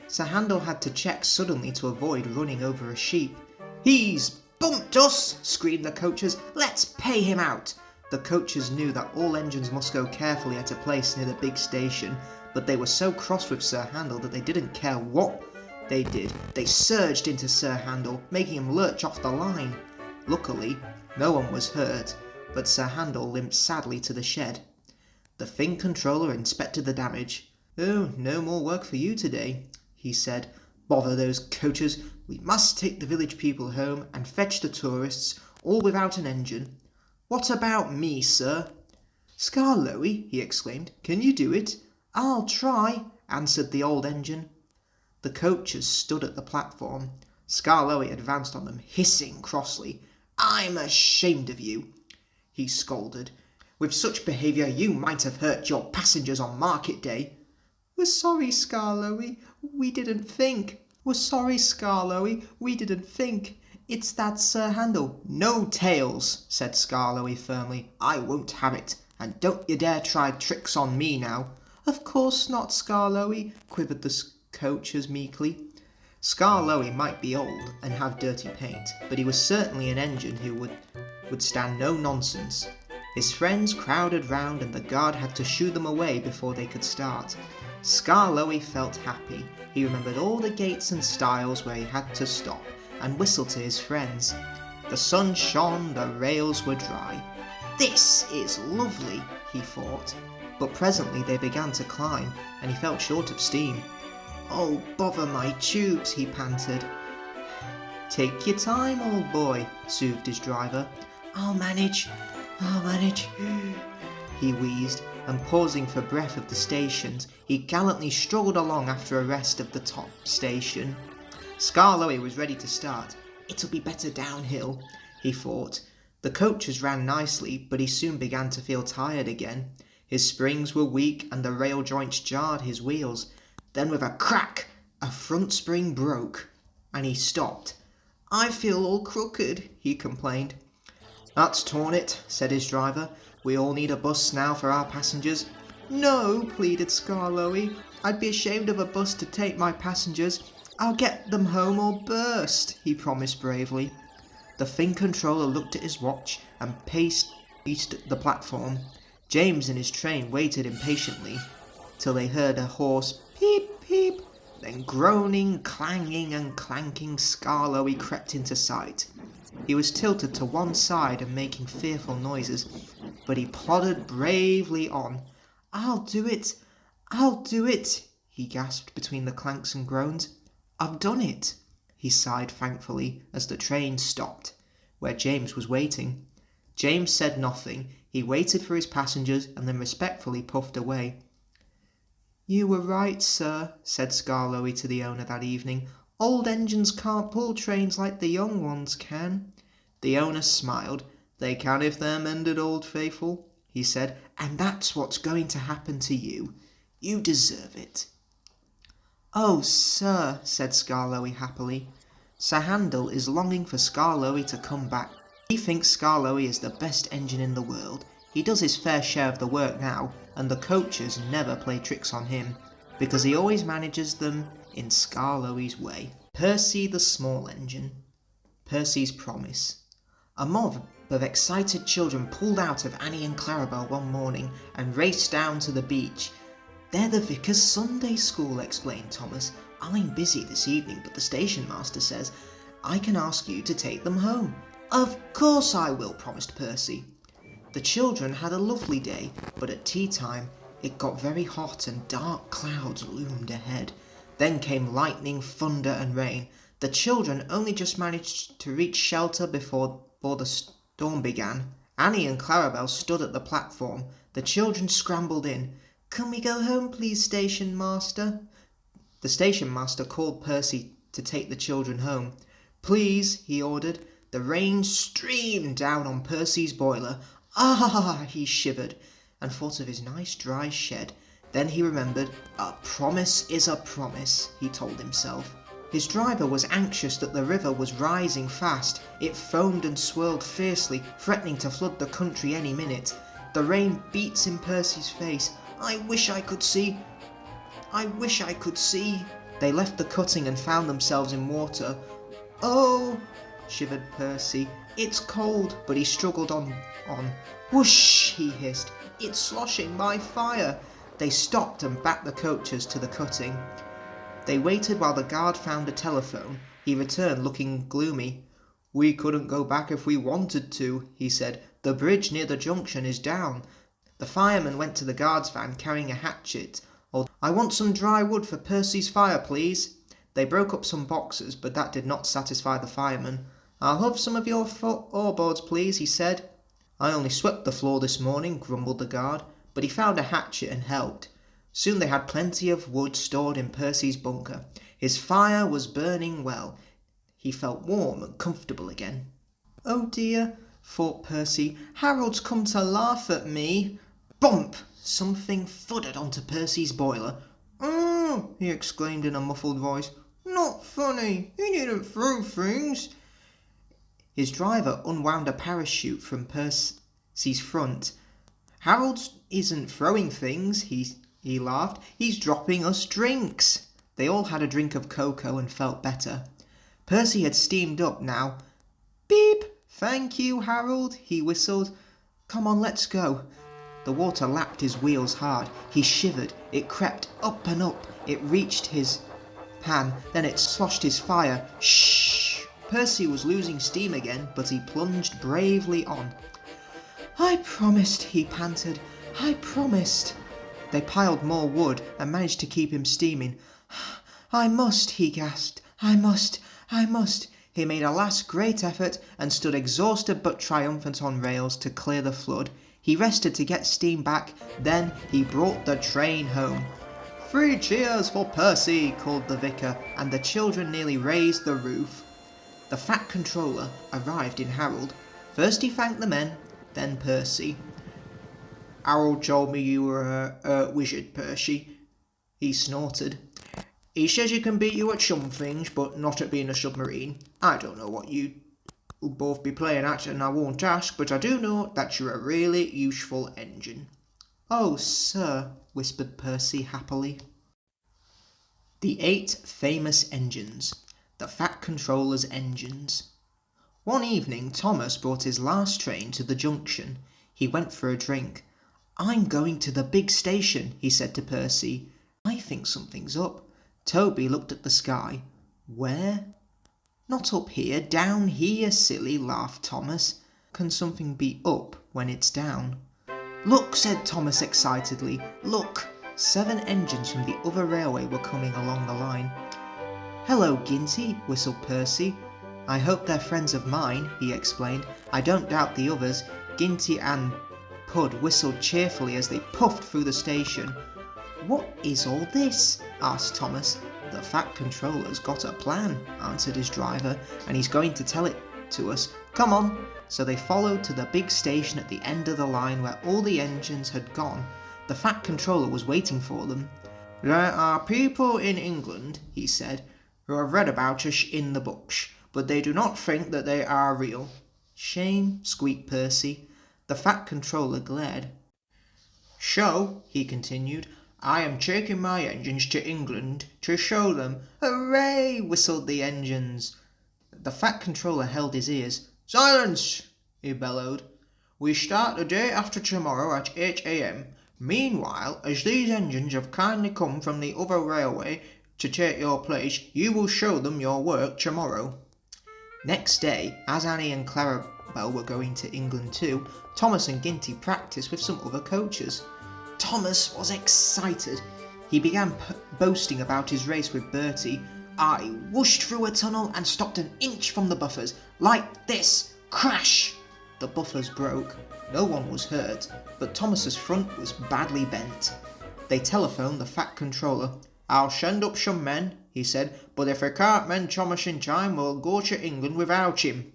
Speaker 1: Sir Handel had to check suddenly to avoid running over a sheep. "He's bumped us!" screamed the coaches. "Let's pay him out!" The coaches knew that all engines must go carefully at a place near the big station, but they were so cross with Sir Handel that they didn't care what they did. They surged into Sir Handel, making him lurch off the line. Luckily, no one was hurt, but Sir Handel limped sadly to the shed. The Thing Controller inspected the damage. "Oh, no more work for you today," he said. "Bother those coaches. We must take the village people home and fetch the tourists, all without an engine." "What about me, sir?" "Skarloey," he exclaimed. "Can you do it?" "I'll try," answered the old engine. The coaches stood at the platform. Skarloey advanced on them, hissing crossly. "I'm ashamed of you," he scolded. "With such behaviour you might have hurt your passengers on market day." "We're sorry, Skarloey. We didn't think." "We're sorry, Skarloey. We didn't think. It's that Sir Handel." "No tales," said Skarloey firmly. "I won't have it. And don't you dare try tricks on me now." "Of course not, Skarloey," quivered the coaches meekly. Skarloey might be old and have dirty paint, but he was certainly an engine who would stand no nonsense. His friends crowded round and the guard had to shoo them away before they could start. Skarloey felt happy. He remembered all the gates and stiles where he had to stop and whistle to his friends. The sun shone, the rails were dry. "This is lovely," he thought. But presently they began to climb, and he felt short of steam. "Oh, bother my tubes," he panted. "Take your time, old boy," soothed his driver. I'll manage," he wheezed, and pausing for breath at the stations, he gallantly struggled along after a rest of the top station. Skarloey was ready to start. "It'll be better downhill," he thought. The coaches ran nicely, but he soon began to feel tired again. His springs were weak and the rail joints jarred his wheels. Then with a crack, a front spring broke, and he stopped. "I feel all crooked," he complained. "That's torn it," said his driver. "We all need a bus now for our passengers." "No," pleaded Skarloey. "I'd be ashamed of a bus to take my passengers. I'll get them home or burst," he promised bravely. The Thing Controller looked at his watch and paced the platform. James and his train waited impatiently till they heard a hoarse peep peep. Then groaning, clanging and clanking, Skarloey crept into sight. He was tilted to one side and making fearful noises, but he plodded bravely on. I'll do it, he gasped between the clanks and groans. "I've done it," he sighed thankfully as the train stopped, where James was waiting. James said nothing. He waited for his passengers and then respectfully puffed away. "You were right, sir," said Skarloey to the owner that evening. "Old engines can't pull trains like the young ones can." The owner smiled. "They can if they're mended, Old Faithful," he said, "and that's what's going to happen to you. You deserve it." "Oh, sir," said Skarloey happily. Sir Handel is longing for Skarloey to come back. He thinks Skarloey is the best engine in the world. He does his fair share of the work now, and the coaches never play tricks on him, because he always manages them in Skarloey's way. Percy the Small Engine. Percy's Promise. A mob of excited children pulled out of Annie and Clarabel one morning and raced down to the beach. "They're the Vicar's Sunday School," explained Thomas. "I'm busy this evening, but the station master says I can ask you to take them home." "Of course I will," promised Percy. The children had a lovely day, but at tea time it got very hot and dark clouds loomed ahead. Then came lightning, thunder and rain. The children only just managed to reach shelter before the storm began. Annie and Clarabel stood at the platform. The children scrambled in. "Can we go home, please, station master?" The station master called Percy to take the children home. "Please," he ordered. The rain streamed down on Percy's boiler. "Ah!" he shivered, and thought of his nice dry shed. Then he remembered. "A promise is a promise," he told himself. His driver was anxious that the river was rising fast. It foamed and swirled fiercely, threatening to flood the country any minute. The rain beats in Percy's face. "I wish I could see. I wish I could see." They left the cutting and found themselves in water. "Oh," shivered Percy. "It's cold," but he struggled on. "Whoosh," he hissed. "It's sloshing my fire." They stopped and backed the coaches to the cutting. They waited while the guard found a telephone. He returned looking gloomy. "We couldn't go back if we wanted to," he said. "The bridge near the junction is down." The fireman went to the guard's van carrying a hatchet. "I want some dry wood for Percy's fire, please." They broke up some boxes, but that did not satisfy the fireman. "I'll have some of your floorboards, please," he said. "I only swept the floor this morning," grumbled the guard, but he found a hatchet and helped. Soon they had plenty of wood stored in Percy's bunker. His fire was burning well. He felt warm and comfortable again. "Oh dear," thought Percy, "Harold's come to laugh at me." Bump! Something thudded onto Percy's boiler. "Oh!" he exclaimed in a muffled voice. "Not funny. He didn't throw things." His driver unwound a parachute from Percy's front. "Harold isn't throwing things," he laughed. "He's dropping us drinks." They all had a drink of cocoa and felt better. Percy had steamed up now. "Beep! Thank you, Harold," he whistled. "Come on, let's go." The water lapped his wheels hard. He shivered. It crept up and up. It reached his pan. Then it sloshed his fire. Shh! Percy was losing steam again, but he plunged bravely on. "I promised," he panted. "I promised." They piled more wood and managed to keep him steaming. "I must," he gasped. "I must. I must." He made a last great effort and stood exhausted but triumphant on rails to clear the flood. He rested to get steam back. Then he brought the train home. "3 cheers for Percy," called the vicar, and the children nearly raised the roof. The fat controller arrived in Harold. First he thanked the men, then Percy. "Harold told me you were a wizard, Percy," he snorted. "He says he can beat you at some things, but not at being a submarine. I don't know what you will both be playing at, and I won't ask, but I do know that you're a really useful engine." "Oh, sir," whispered Percy happily. The 8 Famous Engines. The Fat Controller's Engines. One evening Thomas brought his last train to the junction. He went for a drink. "I'm going to the big station," he said to Percy. "I think something's up." Toby looked at the sky. "Where?" "Not up here, down here, silly," laughed Thomas. "Can something be up when it's down?" "Look," said Thomas excitedly. "Look!" 7 engines from the other railway were coming along the line. "Hello, Ginty," whistled Percy. "I hope they're friends of mine," he explained. "I don't doubt the others. Ginty and Pud whistled cheerfully as they puffed through the station. "What is all this?" asked Thomas. "The Fat Controller's got a plan," answered his driver, "and he's going to tell it to us. Come on." So they followed to the big station at the end of the line where all the engines had gone. The Fat Controller was waiting for them. "There are people in England," he said, "who have read about us in the books, but they do not think that they are real." "Shame," squeaked Percy. The Fat Controller glared. "So," he continued, "I am taking my engines to England to show them." "Hooray!" whistled the engines. The Fat Controller held his ears. "Silence!" he bellowed. "We start the day after tomorrow at 8 a.m. Meanwhile, as these engines have kindly come from the other railway to take your place, you will show them your work tomorrow." Next day, as Annie and Clarabel were going to England too, Thomas and Ginty practised with some other coaches. Thomas was excited. He began boasting about his race with Bertie. "I whooshed through a tunnel and stopped an inch from the buffers, like this. Crash!" The buffers broke. No one was hurt, but Thomas's front was badly bent. They telephoned the Fat Controller. "I'll send up some men," he said, "but if we can't mend Thomas in time, we'll go to England without him."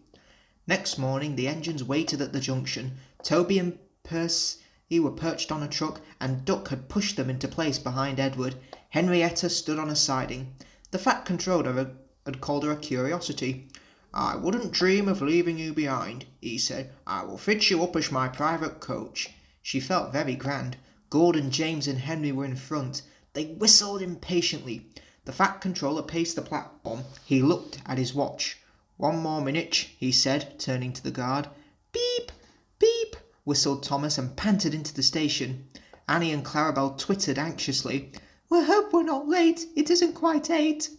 Speaker 1: Next morning the engines waited at the junction. Toby and Percy were perched on a truck, and Duck had pushed them into place behind Edward. Henrietta stood on a siding. The Fat Controller had called her a curiosity. "I wouldn't dream of leaving you behind," he said. "I will fit you up as my private coach." She felt very grand. Gordon, James and Henry were in front. They whistled impatiently. The Fat Controller paced the platform. He looked at his watch. "1 more minute," he said, turning to the guard. "Beep! Beep!" whistled Thomas and panted into the station. Annie and Clarabel twittered anxiously. "We hope we're not late. It isn't quite 8.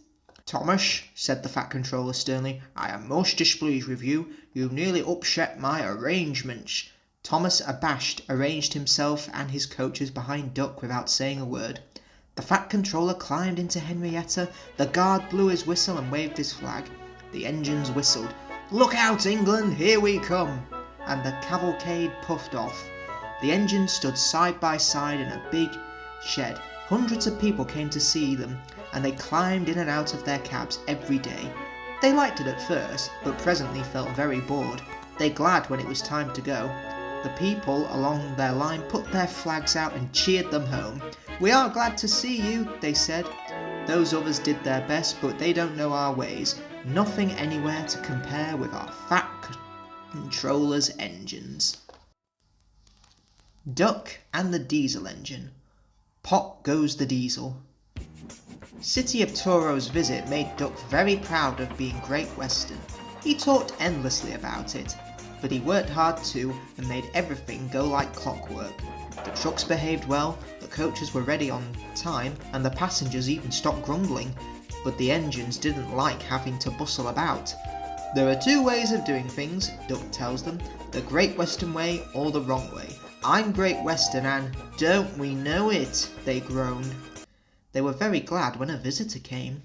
Speaker 1: "Thomas," said the Fat Controller sternly, "I am most displeased with you. You've nearly upset my arrangements." Thomas, abashed, arranged himself and his coaches behind Duck without saying a word. The Fat Controller climbed into Henrietta. The guard blew his whistle and waved his flag. The engines whistled. "Look out, England, here we come!" And the cavalcade puffed off. The engines stood side by side in a big shed. Hundreds of people came to see them, and they climbed in and out of their cabs every day. They liked it at first, but presently felt very bored. They glad when it was time to go. The people along their line put their flags out and cheered them home. "We are glad to see you," they said. Those others did their best, but they don't know our ways. Nothing anywhere to compare with our Fat Controller's engines. Duck and the Diesel Engine. Pop goes the diesel. City of Toro's visit made Duck very proud of being Great Western. He talked endlessly about it, but he worked hard too and made everything go like clockwork. The trucks behaved well, the coaches were ready on time, and the passengers even stopped grumbling, but the engines didn't like having to bustle about. "There are 2 ways of doing things," Duck tells them, "the Great Western way or the wrong way. I'm Great Western and don't we know it," they groaned. They were very glad when a visitor came.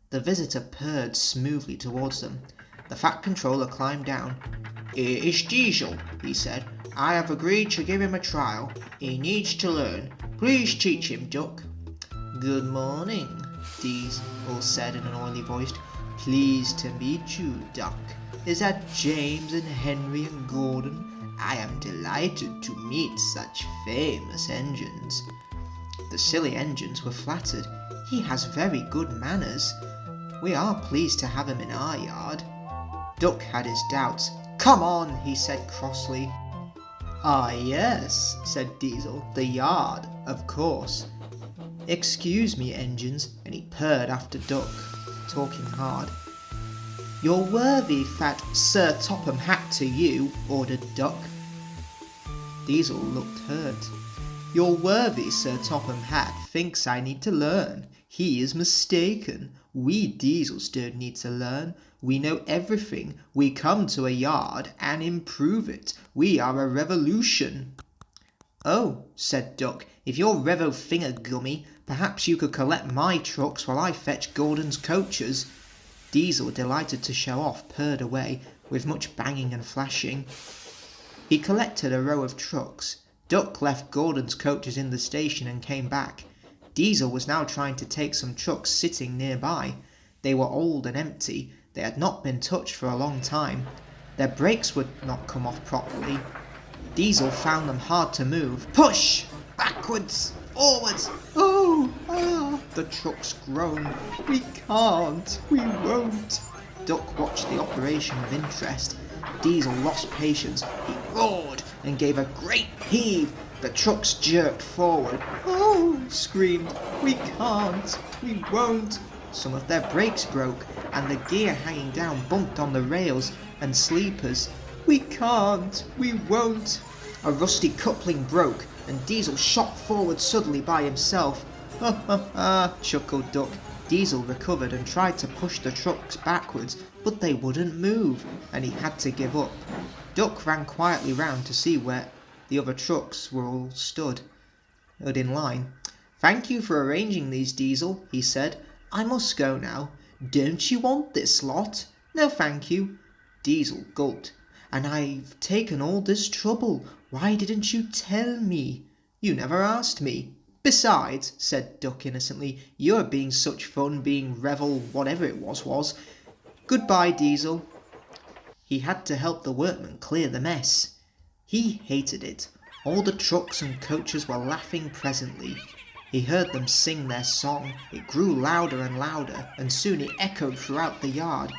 Speaker 1: The visitor purred smoothly towards them. The Fat Controller climbed down. "Here is Diesel," he said. "I have agreed to give him a trial. He needs to learn. Please teach him, Duck." "Good morning," Diesel said in an oily voice. "Pleased to meet you, Duck. Is that James and Henry and Gordon? I am delighted to meet such famous engines." The silly engines were flattered. "He has very good manners. We are pleased to have him in our yard." Duck had his doubts. "Come on," he said crossly. "Ah yes," said Diesel, "the yard, of course. Excuse me, engines," and he purred after Duck, talking hard. "Your worthy fat Sir Topham Hatt to you," ordered Duck. Diesel looked hurt. "Your worthy Sir Topham Hatt thinks I need to learn. He is mistaken. We Diesels don't need to learn. We know everything. We come to a yard and improve it. We are a revolution." "Oh," said Duck, "if you're Revo Fingergummy, perhaps you could collect my trucks while I fetch Gordon's coaches." Diesel, delighted to show off, purred away, with much banging and flashing. He collected a row of trucks. Duck left Gordon's coaches in the station and came back. Diesel was now trying to take some trucks sitting nearby. They were old and empty. They had not been touched for a long time. Their brakes would not come off properly. Diesel found them hard to move. Push! Backwards! Forwards! Oh! Ah! The trucks groaned. We can't! We won't! Duck watched the operation with interest. Diesel lost patience. He roared and gave a great heave. The trucks jerked forward. Oh! Screamed. We can't! We won't! Some of their brakes broke, and the gear hanging down bumped on the rails and sleepers. We can't! We won't! A rusty coupling broke, and Diesel shot forward suddenly by himself. Ha ha ha! Chuckled Duck. Diesel recovered and tried to push the trucks backwards, but they wouldn't move, and he had to give up. Duck ran quietly round to see where the other trucks were all stood in line. "Thank you for arranging these, Diesel," he said. "I must go now." "Don't you want this lot?" "No, thank you." Diesel gulped. "And I've taken all this trouble. Why didn't you tell me?" "You never asked me." "Besides," said Duck innocently, "you're being such fun being revel whatever it was. Goodbye, Diesel." He had to help the workmen clear the mess. He hated it. All the trucks and coaches were laughing presently. He heard them sing their song. It grew louder and louder, and soon it echoed throughout the yard.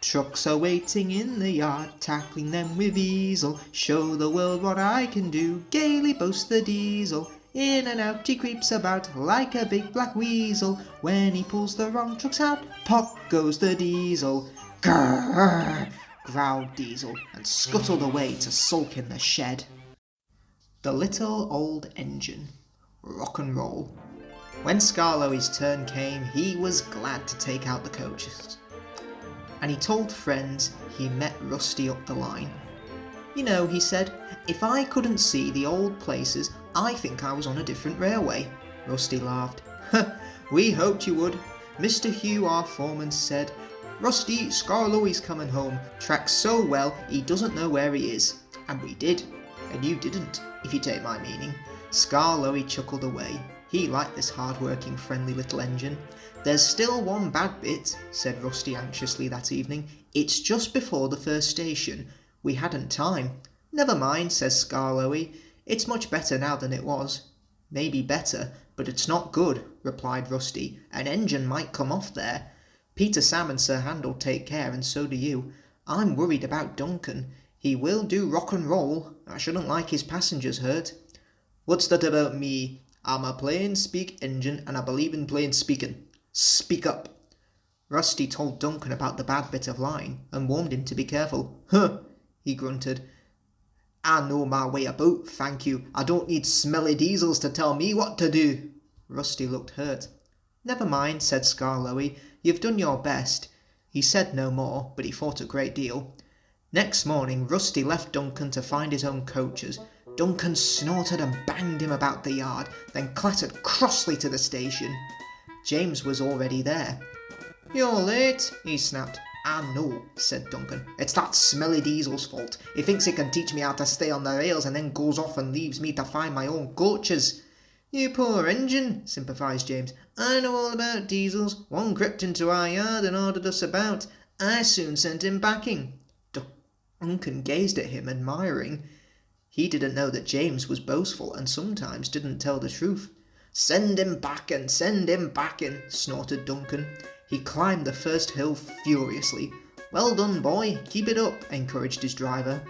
Speaker 1: "Trucks are waiting in the yard, tackling them with easel. Show the world what I can do," gaily boasts the Diesel. In and out he creeps about like a big black weasel. When he pulls the wrong trucks out, pop goes the Diesel. "Grrr!" growled Diesel, and scuttled away to sulk in the shed. The Little Old Engine. Rock and roll. When Skarloey's turn came, he was glad to take out the coaches, and he told friends he met Rusty up the line. "You know," he said, "if I couldn't see the old places, I think I was on a different railway." Rusty laughed. "We hoped you would. Mr. Hugh, our foreman, said, 'Rusty, Skarloey's coming home. Tracks so well, he doesn't know where he is.' And we did. And you didn't, if you take my meaning." Skarloey chuckled away. He liked this hard-working, friendly little engine. "There's still one bad bit," said Rusty anxiously that evening. "It's just before the first station. We hadn't time." "Never mind," says Skarloey. "It's much better now than it was." "Maybe better, but it's not good," replied Rusty. "An engine might come off there. Peter, Sam and Sir Hand'll take care, and so do you. I'm worried about Duncan. He will do rock and roll. I shouldn't like his passengers hurt." "What's that about me? I'm a plain speak engine, and I believe in plain speaking. Speak up." Rusty told Duncan about the bad bit of line, and warned him to be careful. "Huh!" he grunted. "I know my way about, thank you. I don't need smelly Diesels to tell me what to do." Rusty looked hurt. "Never mind," said Skarloey. "You've done your best." He said no more, but he thought a great deal. Next morning Rusty left Duncan to find his own coaches. Duncan snorted and banged him about the yard, then clattered crossly to the station. James was already there. "You're late," he snapped. "I know," said Duncan. "It's that smelly Diesel's fault. He thinks he can teach me how to stay on the rails and then goes off and leaves me to find my own coaches." "You poor engine," sympathised James. "I know all about Diesels. One crept into our yard and ordered us about. I soon sent him packing." Duncan gazed at him, admiring. He didn't know that James was boastful and sometimes didn't tell the truth. "Send him packing, send him packing," snorted Duncan. He climbed the first hill furiously. "Well done, boy. Keep it up," encouraged his driver.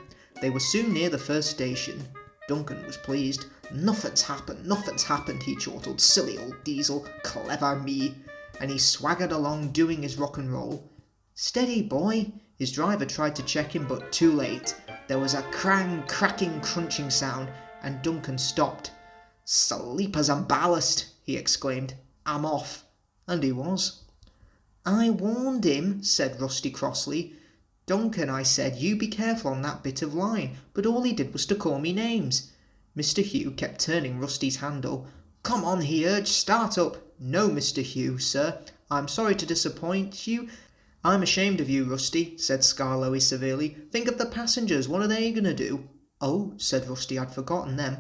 Speaker 1: They were soon near the first station. Duncan was pleased. Nothing's happened, he chortled. "Silly old Diesel, clever me." And he swaggered along doing his rock and roll. "Steady, boy." His driver tried to check him, but too late. There was a cracking, crunching sound, and Duncan stopped. "Sleepers and ballast," he exclaimed. "I'm off." And he was. "I warned him," said Rusty crossly. "Duncan, I said, you be careful on that bit of line, but all he did was to call me names." Mr. Hugh kept turning Rusty's handle. "Come on," he urged, "start up." "No, Mr. Hugh, sir. I'm sorry to disappoint you." "I'm ashamed of you, Rusty," said Skarloey severely. "Think of the passengers. What are they going to do?" "Oh," said Rusty, "I'd forgotten them.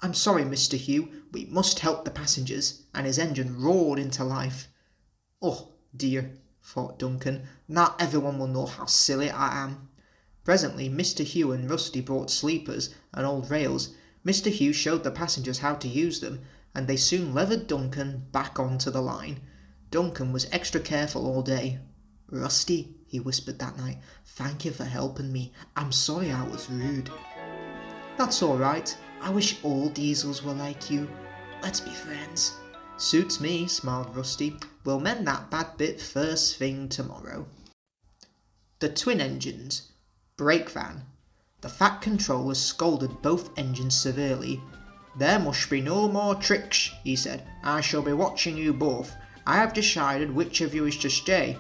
Speaker 1: I'm sorry, Mr. Hugh, we must help the passengers," and his engine roared into life. "Oh, dear," thought Duncan, "now everyone will know how silly I am." Presently Mr. Hugh and Rusty brought sleepers and old rails. Mr. Hugh showed the passengers how to use them, and they soon levered Duncan back onto the line. Duncan was extra careful all day. "Rusty," he whispered that night, "thank you for helping me. I'm sorry I was rude." "That's all right. I wish all diesels were like you. Let's be friends." "Suits me," smiled Rusty. "We'll mend that bad bit first thing tomorrow." The twin engines. Brake van. The Fat Controller scolded both engines severely. "There must be no more tricks," he said. "I shall be watching you both. I have decided which of you is to stay."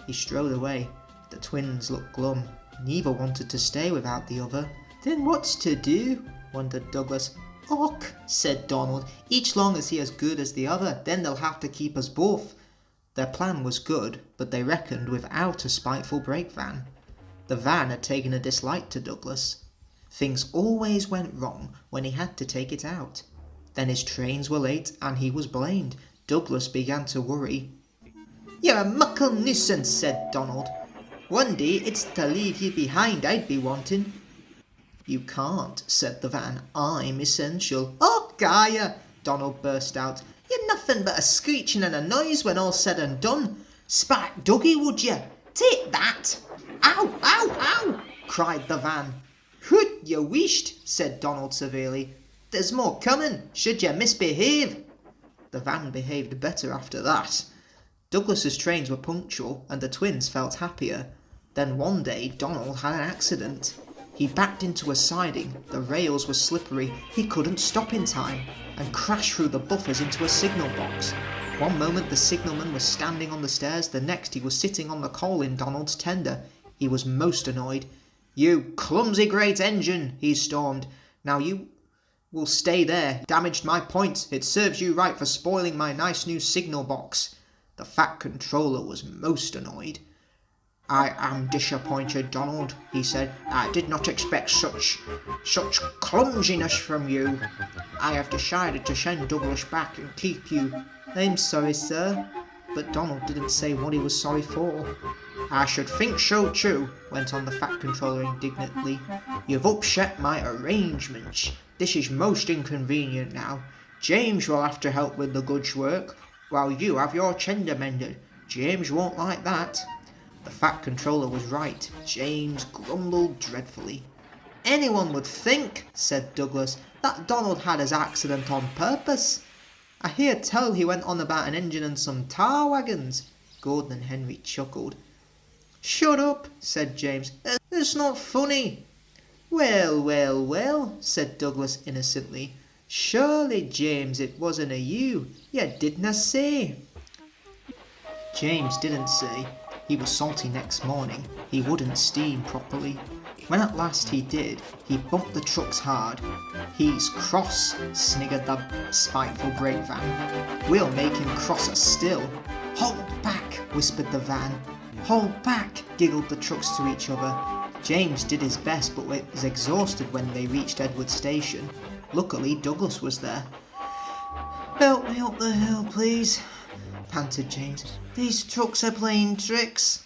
Speaker 1: He strode away. The twins looked glum. Neither wanted to stay without the other. "Then what's to do?" wondered Douglas. "Och," said Donald, "each long as he as good as the other, then they'll have to keep us both." Their plan was good, but they reckoned without a spiteful brake van. The van had taken a dislike to Douglas. Things always went wrong when he had to take it out. Then his trains were late and he was blamed. Douglas began to worry. "You're a muckle nuisance," said Donald. "One day it's to leave you behind I'd be wanting." "You can't," said the van. "I'm essential." "Oh, Gaia!" Donald burst out. "You're nothing but a screeching and a noise when all's said and done. Spark Dougie, would you? Take that!" "Ow, ow, ow!" cried the van. "Hoot, you wisht," said Donald severely. "There's more coming, should you misbehave." The van behaved better after that. Douglas's trains were punctual, and the twins felt happier. Then one day Donald had an accident. He backed into a siding, the rails were slippery, he couldn't stop in time, and crashed through the buffers into a signal box. One moment the signalman was standing on the stairs, the next he was sitting on the coal in Donald's tender. He was most annoyed. "You clumsy great engine," he stormed. "Now you will stay there. Damaged my points. It serves you right for spoiling my nice new signal box." The Fat Controller was most annoyed. "I am disappointed, Donald," he said. "I did not expect such clumsiness from you. I have decided to send Douglas back and keep you." "I'm sorry, sir." But Donald didn't say what he was sorry for. "I should think so too," went on the Fat Controller indignantly. "You've upset my arrangements. This is most inconvenient now. James will have to help with the goods work, while you have your tender mended. James won't like that." The Fat Controller was right. James grumbled dreadfully. "Anyone would think," said Douglas, "that Donald had his accident on purpose. I hear tell he went on about an engine and some tar wagons." Gordon and Henry chuckled. "Shut up," said James. "It's not funny." "Well, well, well," said Douglas innocently. "Surely, James, it wasn't a you. You didna say." James didn't say. He was salty next morning. He wouldn't steam properly. When at last he did, he bumped the trucks hard. "He's cross," sniggered the spiteful brake van. "We'll make him crosser still." "Hold back," whispered the van. "Hold back," giggled the trucks to each other. James did his best, but was exhausted when they reached Edward Station. Luckily, Douglas was there. "Help me up the hill, please," panted James. "These trucks are playing tricks."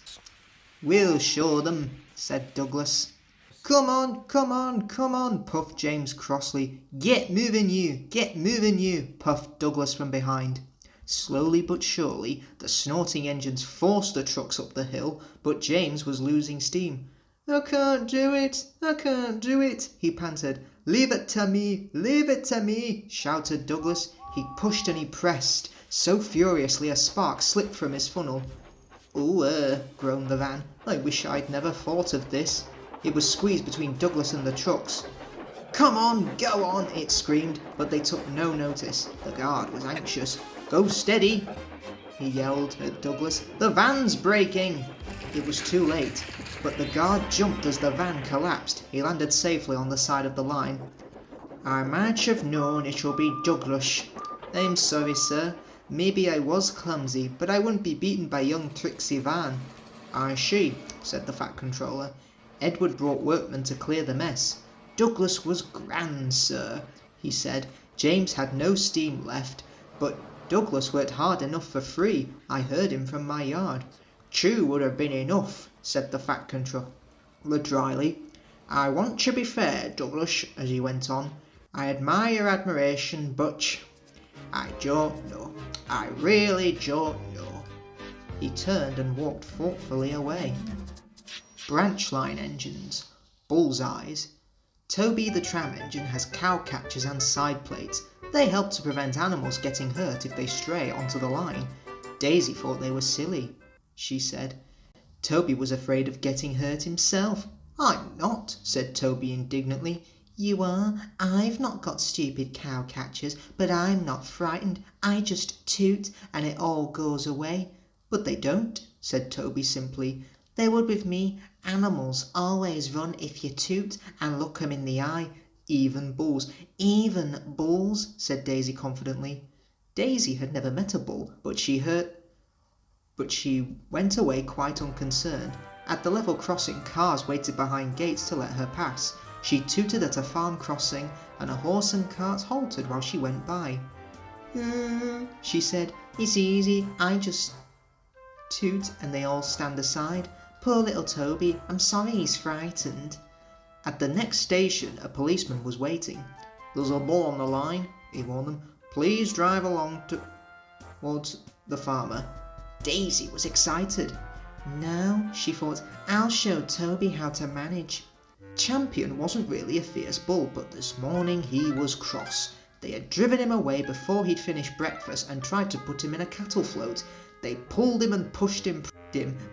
Speaker 1: "We'll show them," said Douglas. Come on, come on, come on," puffed James crossly. Get moving, you," puffed Douglas from behind. Slowly but surely, the snorting engines forced the trucks up the hill, but James was losing steam. I can't do it," he panted. Leave it to me," shouted Douglas. He pushed and he pressed, so furiously a spark slipped from his funnel. "Ooh, groaned the van. "I wish I'd never thought of this." It was squeezed between Douglas and the trucks. "Come on, go on," it screamed, but they took no notice. The guard was anxious. "Go steady," he yelled at Douglas. "The van's breaking." It was too late, but the guard jumped as the van collapsed. He landed safely on the side of the line. "I might have known it'll be Douglas." "I'm sorry, sir. Maybe I was clumsy, but I wouldn't be beaten by young Trixie Van." "I see," said the Fat Controller. Edward brought workmen to clear the mess. Douglas was grand, sir, he said. James had no steam left, but Douglas worked hard enough for free. I heard him from my yard. True would have been enough, said the fat controller dryly. I want to be fair, Douglas, as he went on. I admire your admiration, but I don't know. I really don't know. He turned and walked thoughtfully away. Branch line engines. Bullseyes. Toby the tram engine has cow catchers and side plates. They help to prevent animals getting hurt if they stray onto the line. Daisy thought they were silly, she said. Toby was afraid of getting hurt himself. I'm not, said Toby indignantly. You are. I've not got stupid cow catchers, but I'm not frightened. I just toot and it all goes away. But they don't, said Toby simply. They would with me. Animals always run if you toot and look 'em in the eye. Even bulls. Even bulls, said Daisy confidently. Daisy had never met a bull, but she went away quite unconcerned. At the level crossing, cars waited behind gates to let her pass. She tooted at a farm crossing, and a horse and cart halted while she went by. She said, it's easy, I just toot and they all stand aside. Poor little Toby, I'm sorry he's frightened. At the next station, a policeman was waiting. There's a bull on the line, he warned them. Please drive along towards the farmer. Daisy was excited. Now, she thought, I'll show Toby how to manage. Champion wasn't really a fierce bull, but this morning he was cross. They had driven him away before he'd finished breakfast and tried to put him in a cattle float. They pulled him and pushed him,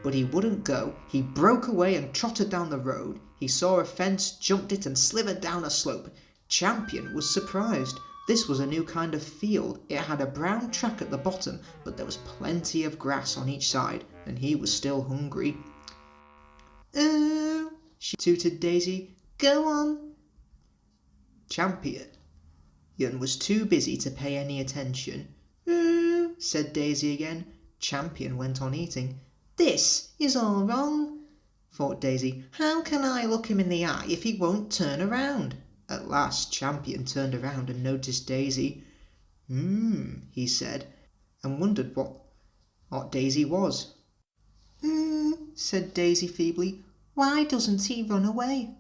Speaker 1: but he wouldn't go. He broke away and trotted down the road. He saw a fence, jumped it and slithered down a slope. Champion was surprised. This was a new kind of field. It had a brown track at the bottom, but there was plenty of grass on each side, and he was still hungry. Oh, she tooted Daisy. Go on. Champion was too busy to pay any attention. Oh, said Daisy again. Champion went on eating. This is all wrong, thought Daisy. How can I look him in the eye if he won't turn around? At last Champion turned around and noticed Daisy. He said, and wondered what Daisy was. Said Daisy feebly. Why doesn't he run away?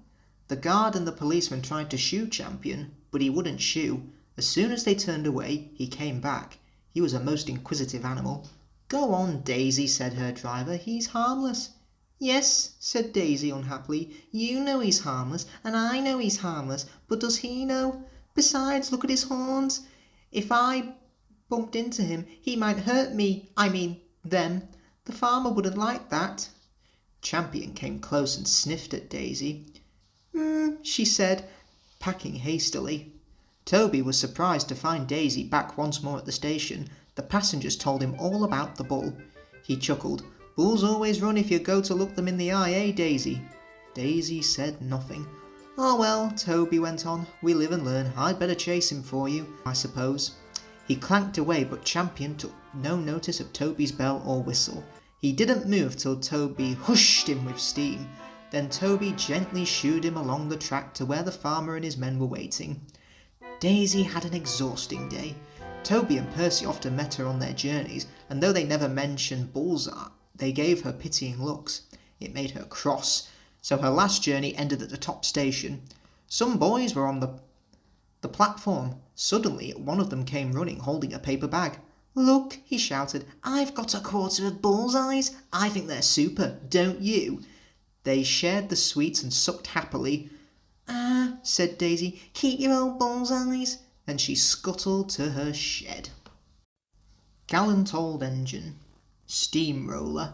Speaker 1: The guard and the policeman tried to shoo Champion, but he wouldn't shoo. As soon as they turned away, he came back. He was a most inquisitive animal. Go on, Daisy, said her driver. He's harmless. Yes, said Daisy unhappily. You know he's harmless, and I know he's harmless, but does he know? Besides, look at his horns. If I bumped into him, he might hurt me. I mean, them. The farmer wouldn't like that. Champion came close and sniffed at Daisy. She said, packing hastily. Toby was surprised to find Daisy back once more at the station. The passengers told him all about the bull. He chuckled. Bulls always run if you go to look them in the eye, eh, Daisy? Daisy said nothing. Oh well, Toby went on. We live and learn. I'd better chase him for you, I suppose. He clanked away, but Champion took no notice of Toby's bell or whistle. He didn't move till Toby hushed him with steam. Then Toby gently shooed him along the track to where the farmer and his men were waiting. Daisy had an exhausting day. Toby and Percy often met her on their journeys, and though they never mentioned bullseye, they gave her pitying looks. It made her cross, so her last journey ended at the top station. Some boys were on the platform. Suddenly, one of them came running, holding a paper bag. Look, he shouted, I've got a quarter of bullseyes. I think they're super, don't you? They shared the sweets and sucked happily. Ah, said Daisy, keep your old bullseyes. And she scuttled to her shed. Gallant Old Engine. Steamroller.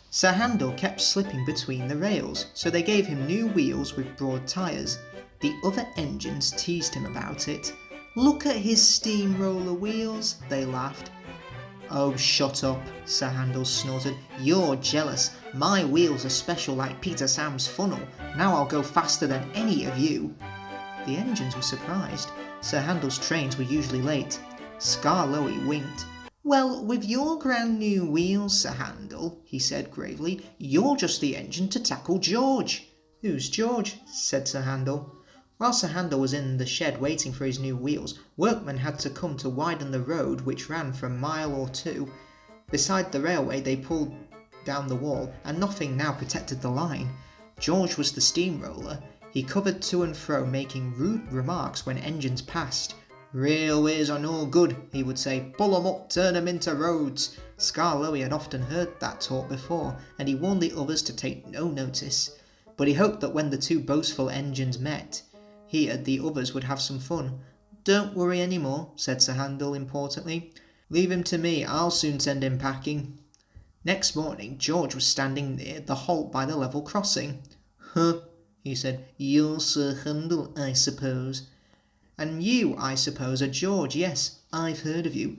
Speaker 1: Sir Handel kept slipping between the rails, so they gave him new wheels with broad tyres. The other engines teased him about it. Look at his steamroller wheels, they laughed. Oh, shut up, Sir Handel snorted. You're jealous. My wheels are special like Peter Sam's funnel. Now I'll go faster than any of you. The engines were surprised. Sir Handel's trains were usually late. Skarloey winked. Well, with your grand new wheels, Sir Handel, he said gravely, you're just the engine to tackle George. "Who's George?" said Sir Handel. While Sir Handel was in the shed waiting for his new wheels, workmen had to come to widen the road which ran for a mile or two. Beside the railway they pulled down the wall, and nothing now protected the line. George was the steamroller. He covered to and fro, making rude remarks when engines passed. "Railways are no good," he would say. "Pull 'em up, turn 'em into roads." Skarloey had often heard that talk before, and he warned the others to take no notice. But he hoped that when the two boastful engines met, he and the others would have some fun. "Don't worry any more," said Sir Handel importantly. "Leave him to me, I'll soon send him packing." Next morning George was standing near the halt by the level crossing. "Huh," he said, "you're Sir Handel, I suppose." "And you, I suppose, are George. Yes, I've heard of you."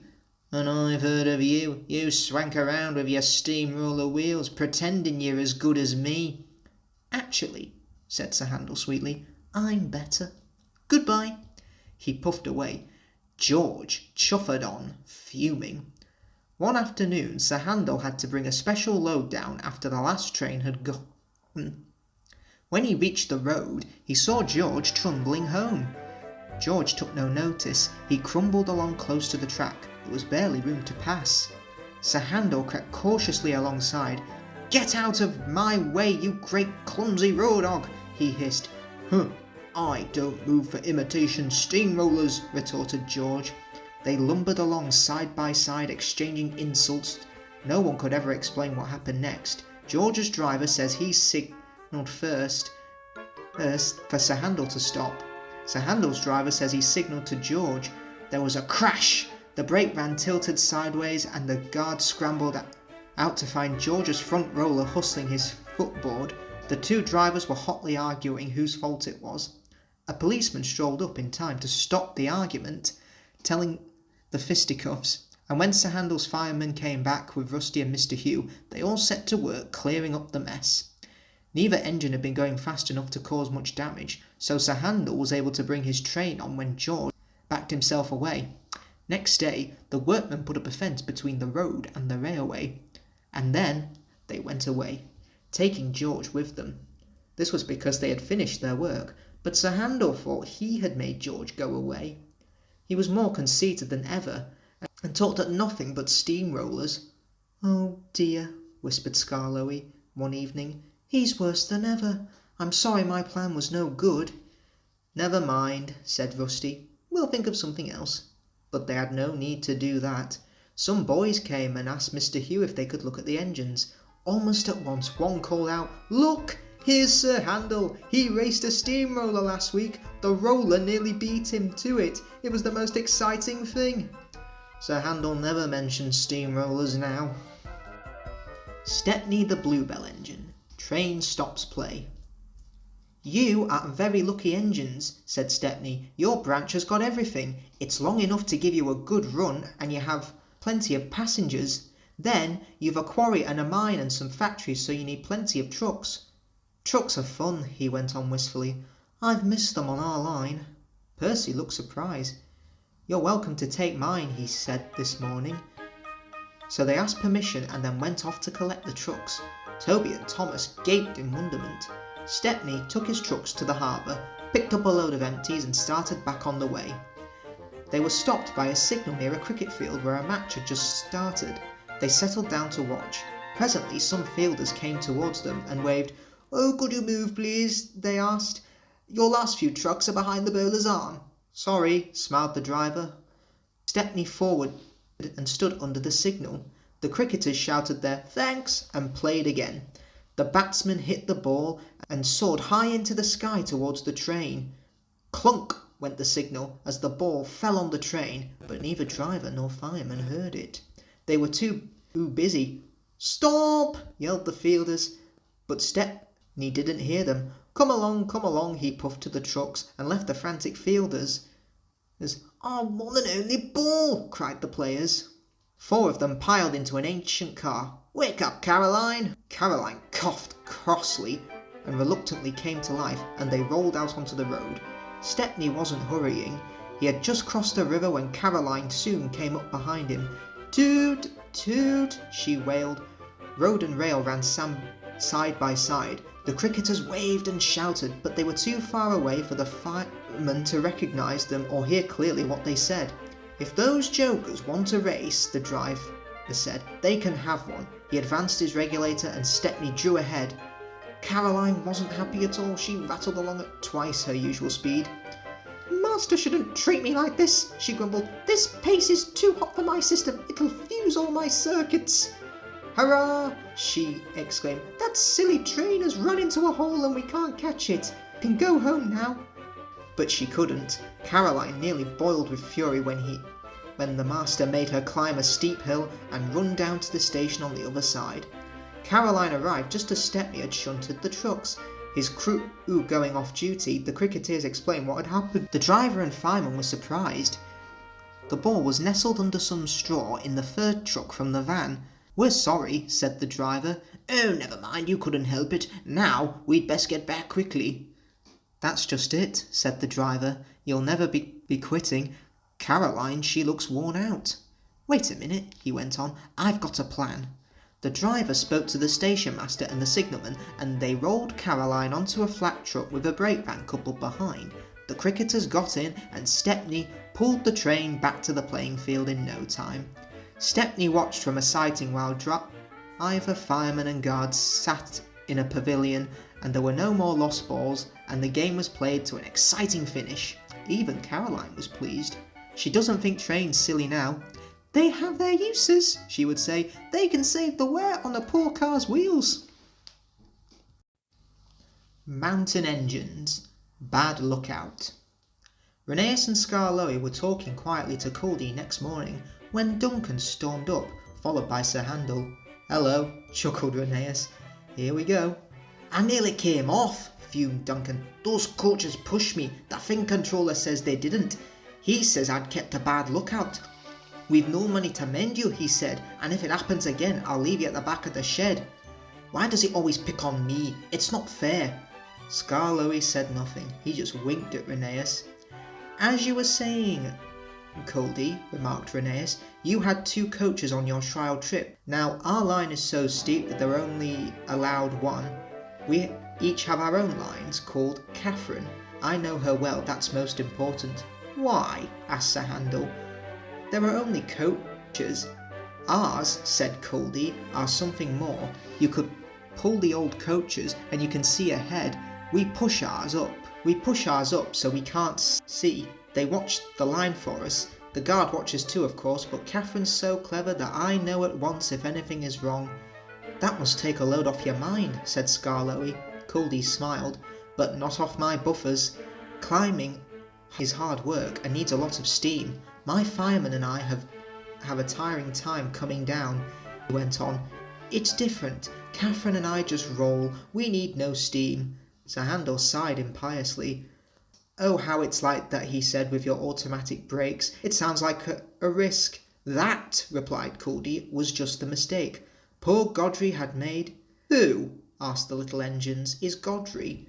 Speaker 1: "And I've heard of you. You swank around with your steamroller wheels, pretending you're as good as me." "Actually," said Sir Handel sweetly, "I'm better. Goodbye." He puffed away. George chuffered on, fuming. One afternoon Sir Handel had to bring a special load down after the last train had gone. When he reached the road, he saw George trundling home. George took no notice. He crumbled along close to the track. There was barely room to pass. Sir Handel crept cautiously alongside. "Get out of my way, you great clumsy road hog," he hissed. "Huh, I don't move for imitation steamrollers," retorted George. They lumbered along side by side, exchanging insults. No one could ever explain what happened next. George's driver says he signalled first for Sir Handel to stop. Sir Handel's driver says he signalled to George. There was a crash. The brake van tilted sideways, and the guard scrambled out to find George's front roller hustling his footboard. The two drivers were hotly arguing whose fault it was. A policeman strolled up in time to stop the argument, telling the fisticuffs, and when Sir Handel's firemen came back with Rusty and Mr. Hugh, they all set to work clearing up the mess. Neither engine had been going fast enough to cause much damage, so Sir Handel was able to bring his train on when George backed himself away. Next day, the workmen put up a fence between the road and the railway, and then they went away, taking George with them. This was because they had finished their work, but Sir Handel thought he had made George go away. He was more conceited than ever, and talked at nothing but steamrollers. "Oh dear," whispered Skarloey one evening. "He's worse than ever. I'm sorry my plan was no good." "Never mind," said Rusty. "We'll think of something else." But they had no need to do that. Some boys came and asked Mr. Hugh if they could look at the engines. Almost at once one called out, "Look, here's Sir Handel. He raced a steamroller last week. The roller nearly beat him to it. It was the most exciting thing." Sir Handel never mentions steamrollers now. Stepney the Bluebell engine. Train stops play. "You are very lucky engines," said Stepney. "Your branch has got everything. It's long enough to give you a good run, and you have plenty of passengers. Then you've a quarry and a mine and some factories, so you need plenty of trucks." "Trucks are fun," he went on wistfully. "I've missed them on our line." Percy looked surprised. "You're welcome to take mine," he said this morning. So they asked permission and then went off to collect the trucks. Toby and Thomas gaped in wonderment. Stepney took his trucks to the harbour, picked up a load of empties and started back on the way. They were stopped by a signal near a cricket field where a match had just started. They settled down to watch. Presently some fielders came towards them and waved. "Oh, could you move, please?" they asked. "Your last few trucks are behind the bowler's arm." "Sorry," smiled the driver. Stepney forward and stood under the signal. The cricketers shouted their "thanks" and played again. The batsman hit the ball and soared high into the sky towards the train. Clunk went the signal as the ball fell on the train, but neither driver nor fireman heard it. They were too busy. "Stop!" yelled the fielders, but Stepney didn't hear them. Come along," he puffed to the trucks and left the frantic fielders. "Our one and only ball!" cried the players. 4 of them piled into an ancient car. "Wake up, Caroline!" Caroline coughed crossly and reluctantly came to life, and they rolled out onto the road. Stepney wasn't hurrying. He had just crossed the river when Caroline soon came up behind him. "Toot, toot," she wailed. Road and rail ran side by side. The cricketers waved and shouted, but they were too far away for the fireman to recognise them or hear clearly what they said. "If those jokers want a race," the driver said, "they can have one." He advanced his regulator and Stepney drew ahead. Caroline wasn't happy at all. She rattled along at twice her usual speed. "Master shouldn't treat me like this," she grumbled. "This pace is too hot for my system. It'll fuse all my circuits." "Hurrah!" she exclaimed. "That silly train has run into a hole and we can't catch it. I can go home now." But she couldn't. Caroline nearly boiled with fury when the master made her climb a steep hill and run down to the station on the other side. Caroline arrived just as Stepney had shunted the trucks. His crew going off duty, the cricketers explained what had happened. The driver and fireman were surprised. The ball was nestled under some straw in the third truck from the van. "We're sorry," said the driver. "Oh, never mind, you couldn't help it. Now we'd best get back quickly." "That's just it," said the driver. "You'll never be quitting. Caroline, she looks worn out." "Wait a minute," he went on. "I've got a plan." The driver spoke to the station master and the signalman, and they rolled Caroline onto a flat truck with a brake van coupled behind. The cricketers got in, and Stepney pulled the train back to the playing field in no time. Stepney watched from a siding while driver, fireman and guards sat in a pavilion, and there were no more lost balls, and the game was played to an exciting finish. Even Caroline was pleased. She doesn't think trains silly now. "They have their uses," she would say. "They can save the wear on a poor car's wheels." Mountain Engines. Bad Lookout. Rheneas and Skarloey were talking quietly to Culdee next morning when Duncan stormed up, followed by Sir Handel. "Hello," chuckled Rheneas. "Here we go." "I nearly came off," fumed Duncan. "Those coaches pushed me. The thing controller says they didn't. He says I'd kept a bad lookout. 'We've no money to mend you,' he said, 'and if it happens again, I'll leave you at the back of the shed.' Why does he always pick on me? It's not fair." Skarloey said nothing. He just winked at Rheneas. "As you were saying, Culdee," remarked Rheneas, "you had 2 coaches on your trial trip. Now, our line is so steep that they're only allowed 1. We each have our own lines, called Catherine. I know her well, that's most important." "Why?" asked Sir Handel. "There are only coaches. Ours," said Culdee, "are something more. You could pull the old coaches and you can see ahead. We push ours up so we can't see. They watch the line for us. The guard watches too, of course, but Catherine's so clever that I know at once if anything is wrong." "That must take a load off your mind," said Skarloey. Culdee smiled. "But not off my buffers. Climbing is hard work and needs a lot of steam. My fireman and I have a tiring time coming down," he went on. "It's different. Catherine and I just roll. We need no steam." Sir Handel sighed impiously. "Oh, how it's like that," he said, "with your automatic brakes. It sounds like a risk." "That," replied Culdee, "was just the mistake. Poor Godfrey had made—" "Who?" asked the little engines. "Is Godfrey?"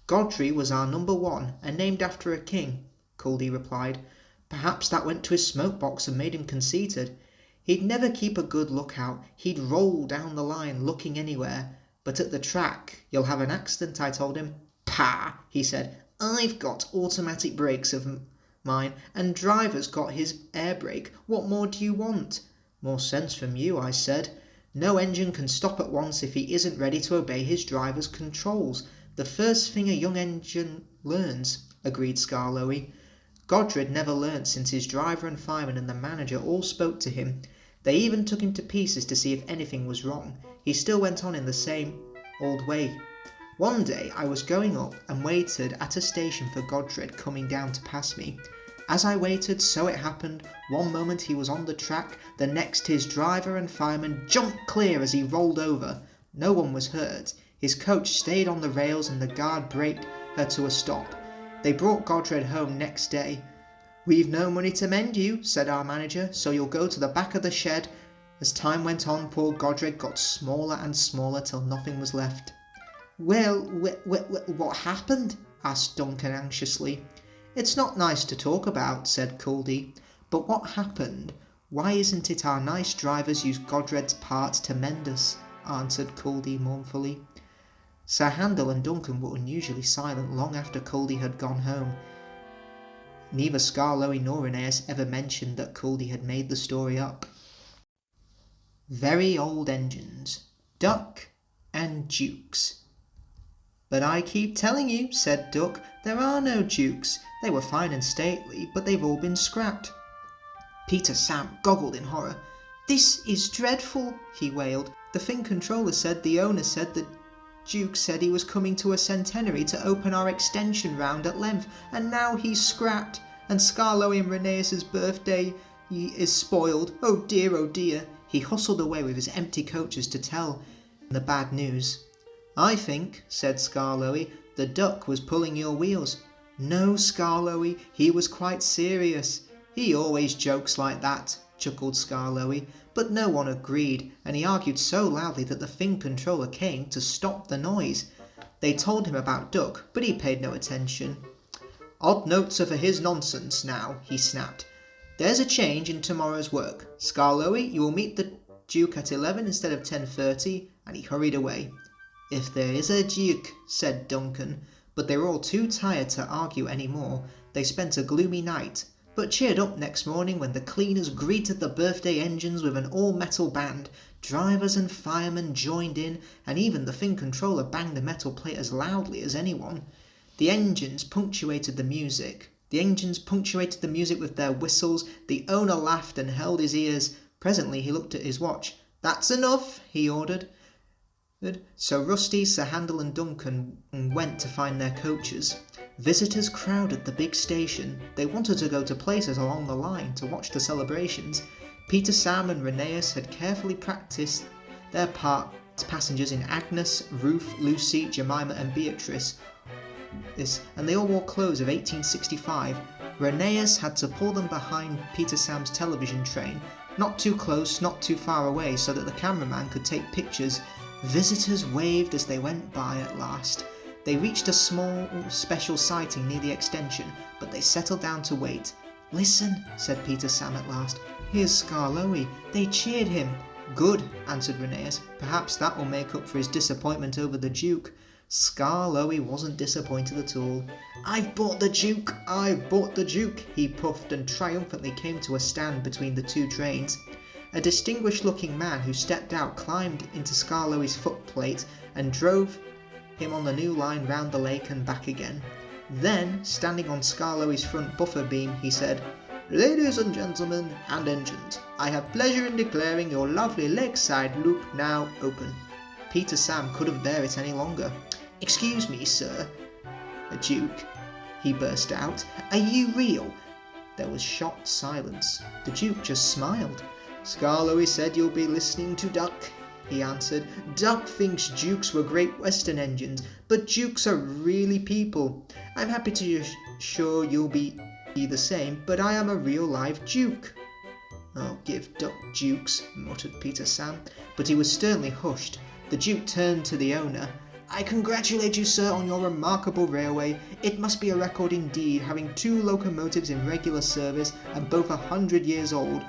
Speaker 1: "Godfrey was our number 1, and named after a king," Culdee replied. "Perhaps that went to his smoke box and made him conceited. He'd never keep a good lookout. He'd roll down the line looking anywhere. But at the track you'll have an accident, I told him. 'Pah!' he said. 'I've got automatic brakes of mine, and Driver's got his air brake. What more do you want?' 'More sense from you,' I said. 'No engine can stop at once if he isn't ready to obey his driver's controls. The first thing a young engine learns,' agreed Skarloey. Godred never learnt since his driver and fireman and the manager all spoke to him. They even took him to pieces to see if anything was wrong. He still went on in the same old way. One day I was going up and waited at a station for Godred coming down to pass me. As I waited, so it happened, one moment he was on the track, the next his driver and fireman jumped clear as he rolled over. No one was hurt. His coach stayed on the rails and the guard braked her to a stop. They brought Godred home next day. 'We've no money to mend you,' said our manager, 'so you'll go to the back of the shed.' As time went on, poor Godred got smaller and smaller till nothing was left." "Well, what happened?" asked Duncan anxiously. "It's not nice to talk about," said Culdee. "But what happened? Why isn't it our nice drivers use Godred's parts to mend us?" answered Culdee mournfully. Sir Handel and Duncan were unusually silent long after Culdee had gone home. Neither Skarloey nor Rheneas ever mentioned that Culdee had made the story up. Very old engines. Duck and Dukes. "But I keep telling you," said Duck, "there are no Dukes. They were fine and stately, but they've all been scrapped." Peter Sam goggled in horror. "This is dreadful," he wailed. "The Fin Controller said the owner said the Duke said he was coming to a centenary to open our extension round at length, and now he's scrapped, and Skarloey and Rheneas's birthday is spoiled. Oh dear, oh dear." He hustled away with his empty coaches to tell the bad news. "I think," said Skarloey, "the Duck was pulling your wheels." "No, Skarloey, he was quite serious." "He always jokes like that," chuckled Skarloey, but no one agreed, and he argued so loudly that the Fin Controller came to stop the noise. They told him about Duck, but he paid no attention. "Odd notes are for his nonsense now," he snapped. "There's a change in tomorrow's work. Skarloey, you will meet the Duke at 11 instead of 10:30, and he hurried away. "If there is a Duke," said Duncan, but they were all too tired to argue any more. They spent a gloomy night, but cheered up next morning when the cleaners greeted the birthday engines with an all-metal band. Drivers and firemen joined in, and even the Fin Controller banged the metal plate as loudly as anyone. The engines punctuated the music with their whistles. The owner laughed and held his ears. Presently he looked at his watch. "That's enough," he ordered. So Rusty, Sir Handel and Duncan went to find their coaches. Visitors crowded the big station. They wanted to go to places along the line to watch the celebrations. Peter, Sam and Rheneas had carefully practiced their part passengers in Agnes, Ruth, Lucy, Jemima and Beatrice. And they all wore clothes of 1865. Rheneas had to pull them behind Peter Sam's television train, not too close, not too far away, so that the cameraman could take pictures. Visitors waved as they went by at last. They reached a small special sighting near the extension, but they settled down to wait. "Listen," said Peter Sam at last. "Here's Skarloey. They cheered him." "Good," answered Rheneas. "Perhaps that will make up for his disappointment over the Duke." Skarloey wasn't disappointed at all. I've bought the Duke! He puffed and triumphantly came to a stand between the two trains. A distinguished-looking man who stepped out climbed into Skarloey's footplate and drove him on the new line round the lake and back again. Then, standing on Skarloey's front buffer beam, he said, "Ladies and gentlemen and engines, I have pleasure in declaring your lovely lakeside loop now open." Peter Sam couldn't bear it any longer. "Excuse me, sir, Duke," he burst out. "Are you real?" There was shocked silence. The Duke just smiled. "Skarloey said you'll be listening to Duck," he answered. "Duck thinks Dukes were Great Western engines, but Dukes are really people. I'm happy to assure you'll be the same, but I am a real live Duke." "I'll give Duck Dukes," muttered Peter Sam, but he was sternly hushed. The Duke turned to the owner. "I congratulate you, sir, on your remarkable railway. It must be a record indeed, having 2 locomotives in regular service and both 100 years old.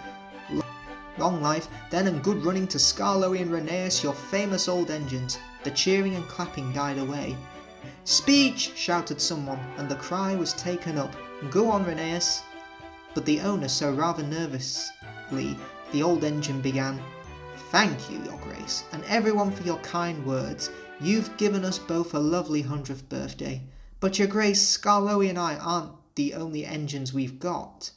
Speaker 1: Long life, then, and good running to Skarloey and Rheneas, your famous old engines." The cheering and clapping died away. "Speech!" shouted someone, and the cry was taken up. "Go on, Rheneas." But the owner, so rather nervously, the old engine began. "Thank you, your grace, and everyone for your kind words. You've given us both a lovely 100th birthday. But your grace, Skarloey and I aren't the only engines we've got.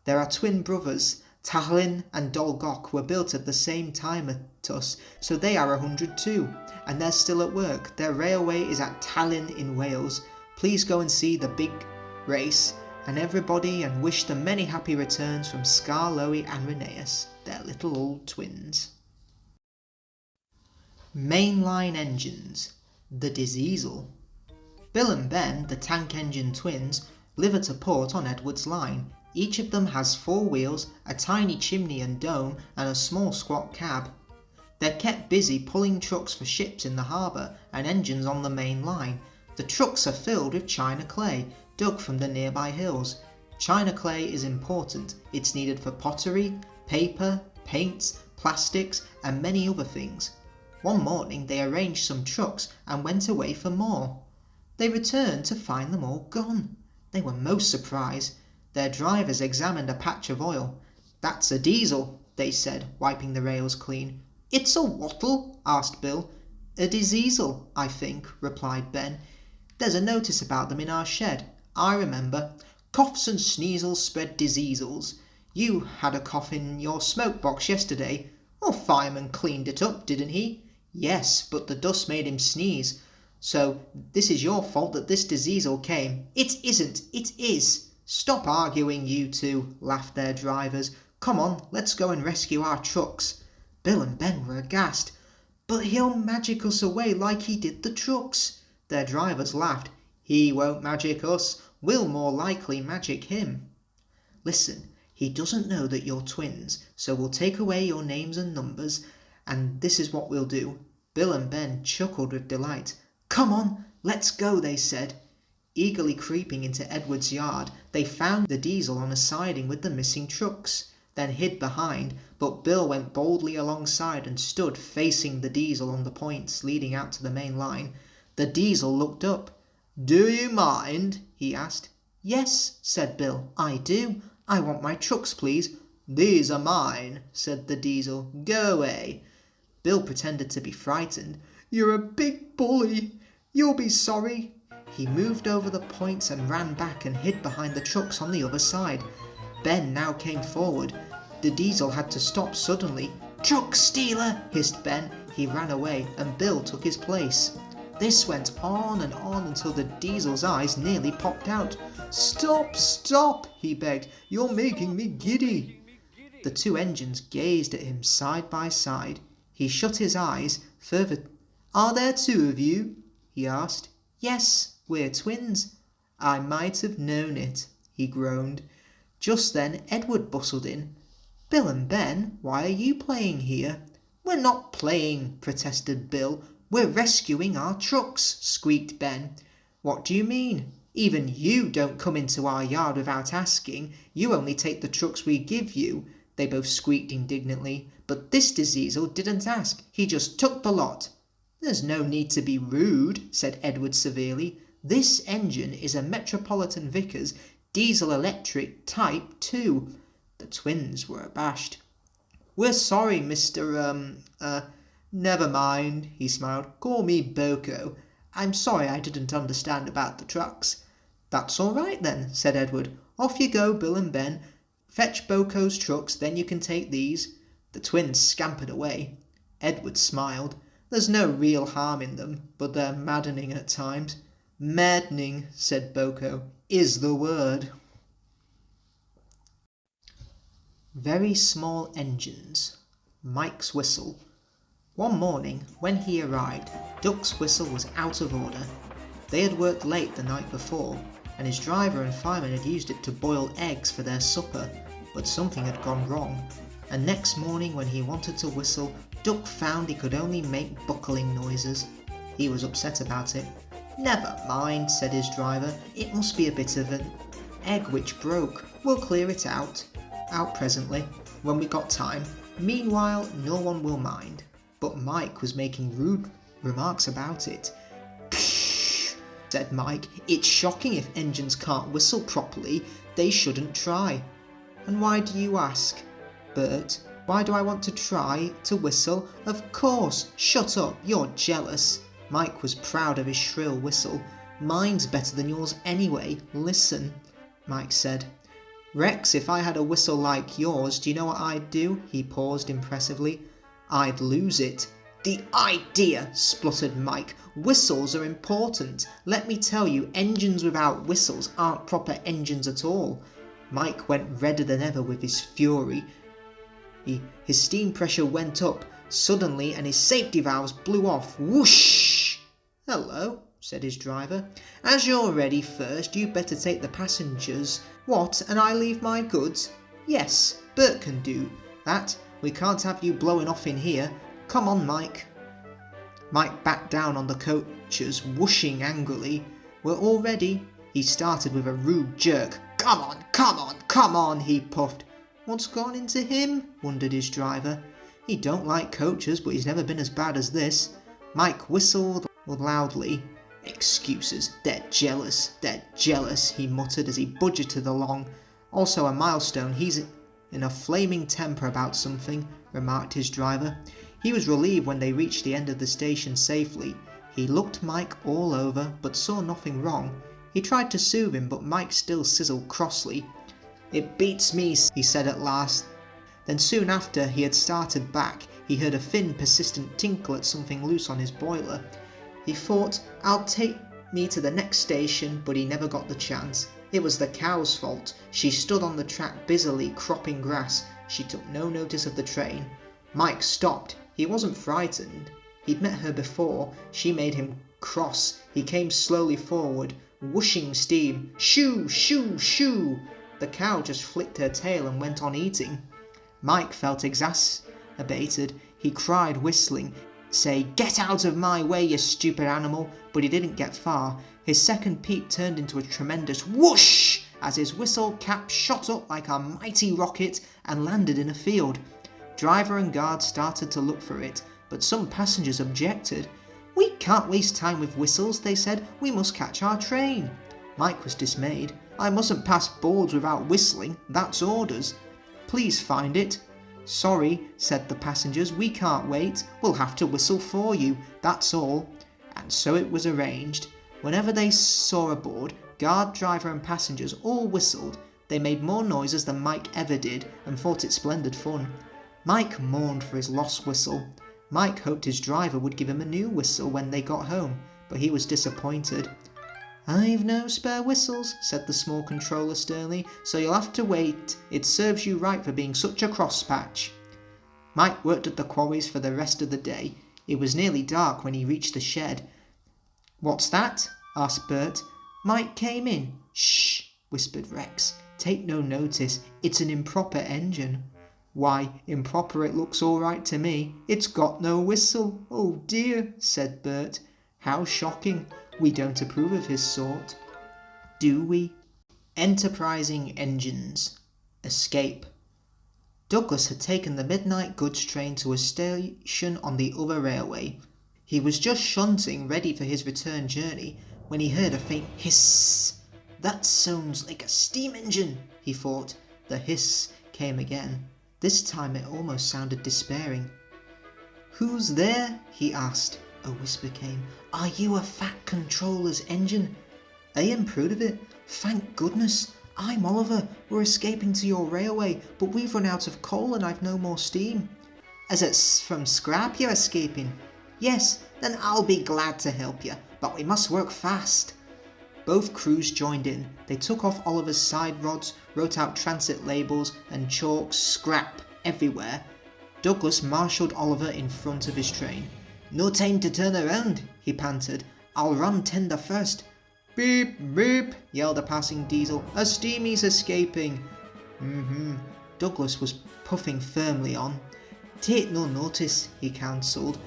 Speaker 1: There are twin brothers. Tallinn and Dolgok were built at the same time as us, so they are 100 too, and they're still at work. Their railway is at Tallinn in Wales. Please go and see the big race, and everybody, and wish them many happy returns from Skarloey and Rheneas, their little old twins." Mainline engines. The Diesel. Bill and Ben, the tank engine twins, live at a port on Edward's Line. Each of them has 4 wheels, a tiny chimney and dome, and a small squat cab. They're kept busy pulling trucks for ships in the harbour and engines on the main line. The trucks are filled with china clay, dug from the nearby hills. China clay is important. It's needed for pottery, paper, paints, plastics, and many other things. One morning they arranged some trucks and went away for more. They returned to find them all gone. They were most surprised. Their drivers examined a patch of oil. "That's a diesel," they said, wiping the rails clean. "It's a wattle?" asked Bill. "A diseasel, I think," replied Ben. "There's a notice about them in our shed. I remember. Coughs and sneezels spread diseasels. You had a cough in your smoke box yesterday. Fireman cleaned it up, didn't he?" "Yes, but the dust made him sneeze. So this is your fault that this diseasel came." "It isn't, it is." "Stop arguing, you two," laughed their drivers. "Come on, let's go and rescue our trucks." Bill and Ben were aghast. "But he'll magic us away like he did the trucks." Their drivers laughed. "He won't magic us. We'll more likely magic him." "Listen, he doesn't know that you're twins, so we'll take away your names and numbers, and this is what we'll do." Bill and Ben chuckled with delight. "Come on, let's go," they said. Eagerly creeping into Edward's yard, they found the diesel on a siding with the missing trucks, then hid behind, but Bill went boldly alongside and stood facing the diesel on the points leading out to the main line. The diesel looked up. "Do you mind?" he asked. "Yes," said Bill, "I do. I want my trucks, please." "These are mine," said the diesel. "Go away." Bill pretended to be frightened. "You're a big bully. You'll be sorry." He moved over the points and ran back and hid behind the trucks on the other side. Ben now came forward. The diesel had to stop suddenly. "Truck stealer!" hissed Ben. He ran away and Bill took his place. This went on and on until the diesel's eyes nearly popped out. "Stop, stop," he begged. "You're making me giddy." The two engines gazed at him side by side. He shut his eyes further. "Are there two of you?" he asked. "Yes, we're twins." "I might have known it," he groaned. Just then Edward bustled in. "Bill and Ben, why are you playing here?" "We're not playing," protested Bill. "We're rescuing our trucks," squeaked Ben. "What do you mean? Even you don't come into our yard without asking. You only take the trucks we give you," they both squeaked indignantly. "But this diseasel didn't ask. He just took the lot." "There's no need to be rude," said Edward severely. "This engine is a Metropolitan Vickers Diesel Electric Type 2. The twins were abashed. "We're sorry, Mr. Never mind," he smiled. "Call me Boko. I'm sorry I didn't understand about the trucks." "That's all right then," said Edward. "Off you go, Bill and Ben. Fetch Boko's trucks, then you can take these." The twins scampered away. Edward smiled. "There's no real harm in them, but they're maddening at times." "Maddening," said Boko, "is the word." Very Small Engines. Mike's Whistle. One morning, when he arrived, Duck's whistle was out of order. They had worked late the night before, and his driver and fireman had used it to boil eggs for their supper, but something had gone wrong, and next morning when he wanted to whistle, Duck found he could only make buckling noises. He was upset about it. "Never mind," said his driver, "it must be a bit of an egg which broke. We'll clear it out presently, when we got time. Meanwhile, no one will mind." But Mike was making rude remarks about it. "Psh," said Mike, "it's shocking if engines can't whistle properly. They shouldn't try." "And why do you ask?" "Bert, why do I want to try to whistle? Of course." "Shut up, you're jealous." Mike was proud of his shrill whistle. "Mine's better than yours anyway. Listen," Mike said. "Rex, if I had a whistle like yours, do you know what I'd do?" He paused impressively. "I'd lose it." "The idea!" spluttered Mike. "Whistles are important. Let me tell you, engines without whistles aren't proper engines at all." Mike went redder than ever with his fury. His steam pressure went up suddenly and his safety valves blew off. Whoosh! "Hello," said his driver. "As you're ready first, you'd better take the passengers." "What, and I leave my goods?" "Yes, Bert can do that. We can't have you blowing off in here. Come on, Mike." Mike backed down on the coaches, whooshing angrily. "We're all ready." He started with a rude jerk. "Come on, come on, come on," he puffed. "What's gone into him?" wondered his driver. He don't like coaches, but he's never been as bad as this. Mike whistled loudly. Excuses, they're jealous, he muttered as he budgeted along. Also a milestone, he's in a flaming temper about something, remarked his driver. He was relieved when they reached the end of the station safely. He looked Mike all over, but saw nothing wrong. He tried to soothe him, but Mike still sizzled crossly. It beats me, he said at last. Then soon after he had started back, he heard a thin, persistent tinkle at something loose on his boiler. He thought, I'll take me to the next station, but he never got the chance. It was the cow's fault. She stood on the track busily cropping grass. She took no notice of the train. Mike stopped. He wasn't frightened. He'd met her before. She made him cross. He came slowly forward, whooshing steam. Shoo, shoo, shoo! The cow just flicked her tail and went on eating. Mike felt exacerbated. He cried, whistling, Say, get out of my way, you stupid animal! But he didn't get far. His second peep turned into a tremendous whoosh as his whistle cap shot up like a mighty rocket and landed in a field. Driver and guard started to look for it, but some passengers objected. We can't waste time with whistles, they said. We must catch our train. Mike was dismayed. I mustn't pass boards without whistling. That's orders. Please find it. Sorry, said the passengers. We can't wait. We'll have to whistle for you. That's all. And so it was arranged. Whenever they saw a board, guard, driver and passengers all whistled. They made more noises than Mike ever did and thought it splendid fun. Mike mourned for his lost whistle. Mike hoped his driver would give him a new whistle when they got home, but he was disappointed. I've no spare whistles, said the small controller sternly, so you'll have to wait. It serves you right for being such a crosspatch. Mike worked at the quarries for the rest of the day. It was nearly dark when he reached the shed. What's that? Asked Bert. Mike came in. Shh, whispered Rex. Take no notice. It's an improper engine. Why, improper it looks all right to me. It's got no whistle. Oh dear, said Bert. How shocking. We don't approve of his sort. Do we? Enterprising Engines. Escape. Douglas had taken the midnight goods train to a station on the other railway. He was just shunting, ready for his return journey, when he heard a faint hiss. That sounds like a steam engine, he thought. The hiss came again. This time it almost sounded despairing. Who's there? He asked. A whisper came. Are you a fat controller's engine? I am proud of it. Thank goodness. I'm Oliver. We're escaping to your railway, but we've run out of coal and I've no more steam. Is it from scrap you're escaping? Yes, then I'll be glad to help you, but we must work fast. Both crews joined in. They took off Oliver's side rods, wrote out transit labels and chalk scrap everywhere. Douglas marshalled Oliver in front of his train. No time to turn around, he panted. I'll run tender first. Beep, beep, yelled a passing diesel. A steamy's escaping. Douglas was puffing firmly on. Take no notice, he counselled,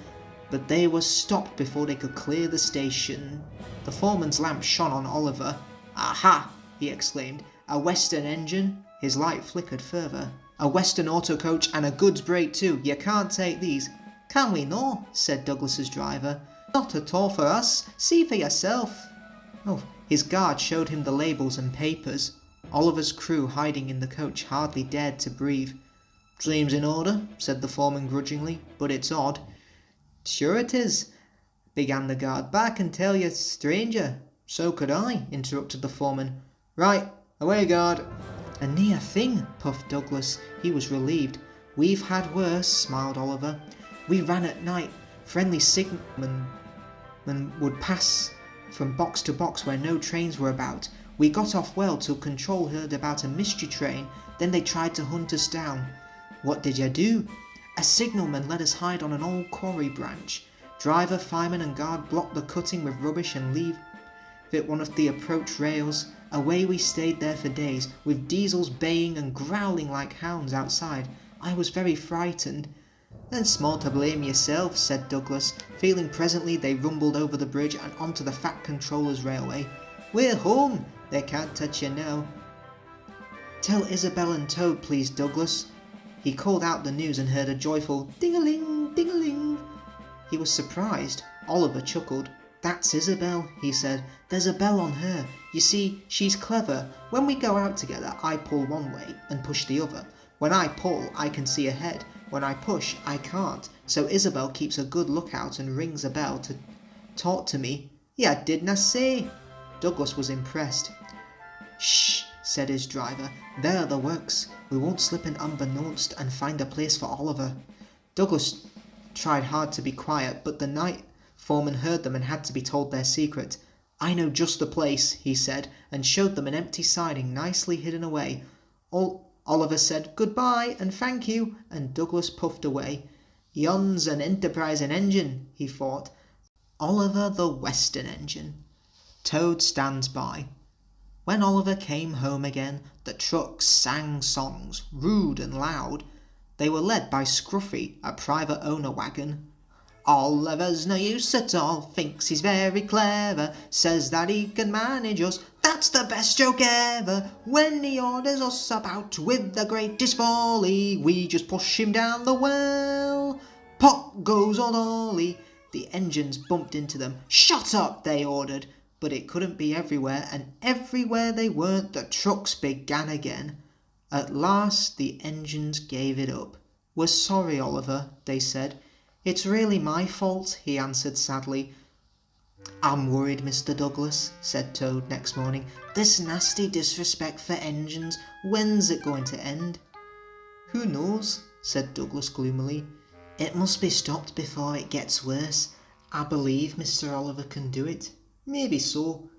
Speaker 1: but they were stopped before they could clear the station. The foreman's lamp shone on Oliver. Aha, he exclaimed. A Western engine? His light flickered further. A Western auto coach and a goods brake too. You can't take these. Can we no? Said Douglas's driver. Not at all for us. See for yourself. Oh, his guard showed him the labels and papers. Oliver's crew hiding in the coach hardly dared to breathe. Seems in order, said the foreman grudgingly, but it's odd. Sure it is, began the guard. But I can tell you, stranger. So could I, interrupted the foreman. Right, away guard. A near thing, puffed Douglas. He was relieved. We've had worse, smiled Oliver. We ran at night. Friendly signalmen would pass from box to box where no trains were about. We got off well till Control heard about a mystery train. Then they tried to hunt us down. What did you do? A signalman let us hide on an old quarry branch. Driver, fireman and guard blocked the cutting with rubbish and leave it one of the approach rails. Away we stayed there for days, with diesels baying and growling like hounds outside. I was very frightened. Then small to blame yourself, said Douglas, feeling presently they rumbled over the bridge and onto the fat controller's railway. We're home. They can't touch you now. Tell Isabel and Toad, please, Douglas. He called out the news and heard a joyful ding-a-ling, ding-a-ling. He was surprised. Oliver chuckled. "That's Isabel," he said. "There's a bell on her. You see, she's clever. When we go out together, I pull one way and push the other. When I pull, I can see ahead. When I push, I can't. So Isabel keeps a good lookout and rings a bell to talk to me. Yeah, didn't I say?" Douglas was impressed. "Shh," said his driver. "There are the works. We won't slip in unbeknownst and find a place for Oliver." Douglas tried hard to be quiet, but the night foreman heard them and had to be told their secret. "I know just the place," he said, and showed them an empty siding nicely hidden away. Oliver said goodbye and thank you, and Douglas puffed away. "Yon's an enterprising engine," he thought. Oliver the Western Engine. Toad stands by. When Oliver came home again, the trucks sang songs, rude and loud. They were led by Scruffy, a private owner wagon. "Oliver's no use at all, thinks he's very clever, says that he can manage us, that's the best joke ever. When he orders us about with the greatest folly, we just push him down the well. Pop goes old Ollie." The engines bumped into them. "Shut up," they ordered. But it couldn't be everywhere, and everywhere they weren't, the trucks began again. At last the engines gave it up. "We're sorry, Oliver," they said. "It's really my fault," he answered sadly. "I'm worried, Mr. Douglas," said Toad next morning. "This nasty disrespect for engines, when's it going to end?" "Who knows?" said Douglas gloomily. "It must be stopped before it gets worse. I believe Mr. Oliver can do it." "Maybe so.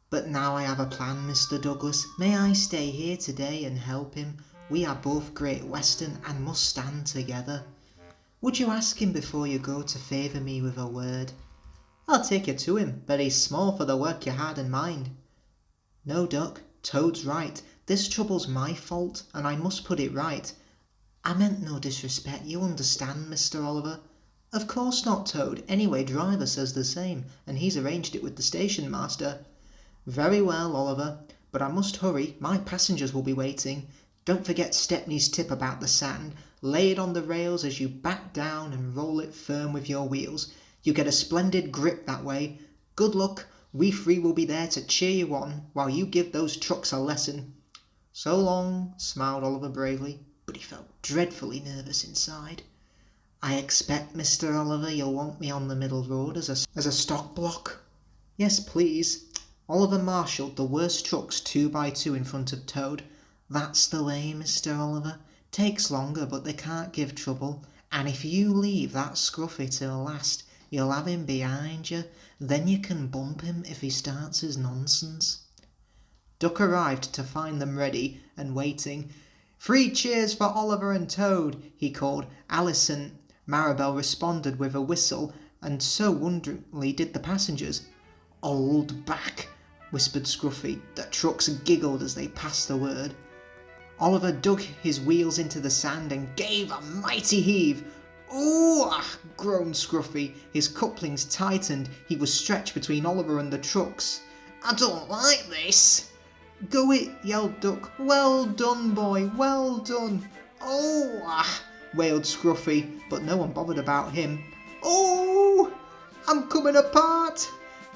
Speaker 1: But now I have a plan, Mr. Douglas. May I stay here today and help him? We are both Great Western and must stand together. Would you ask him before you go to favour me with a word?" "I'll take you to him, but he's small for the work you had in mind." "No, Duck, Toad's right. This trouble's my fault, and I must put it right. I meant no disrespect, you understand, Mr. Oliver." "Of course not, Toad. Anyway, driver says the same, and he's arranged it with the station master." "Very well, Oliver, but I must hurry. My passengers will be waiting. Don't forget Stepney's tip about the sand. Lay it on the rails as you back down and roll it firm with your wheels. You get a splendid grip that way. Good luck. We three will be there to cheer you on while you give those trucks a lesson." "So long," smiled Oliver bravely, but he felt dreadfully nervous inside. "I expect, Mr. Oliver, you'll want me on the middle road as a stock block?" "Yes, please." Oliver marshalled the worst trucks 2 by 2 in front of Toad. "That's the way, Mr. Oliver. Takes longer, but they can't give trouble. And if you leave that Scruffy till last, you'll have him behind you. Then you can bump him if he starts his nonsense." Duck arrived to find them ready and waiting. "3 cheers for Oliver and Toad," he called. Alice and Maribel responded with a whistle, and so wonderingly did the passengers. "Hold back," whispered Scruffy. The trucks giggled as they passed the word. Oliver dug his wheels into the sand and gave a mighty heave. "Ooh!" groaned Scruffy. His couplings tightened. He was stretched between Oliver and the trucks. "I don't like this." "Go it," yelled Duck. "Well done, boy, well done." "Oh!" wailed Scruffy, but no one bothered about him. "Oh! I'm coming apart!"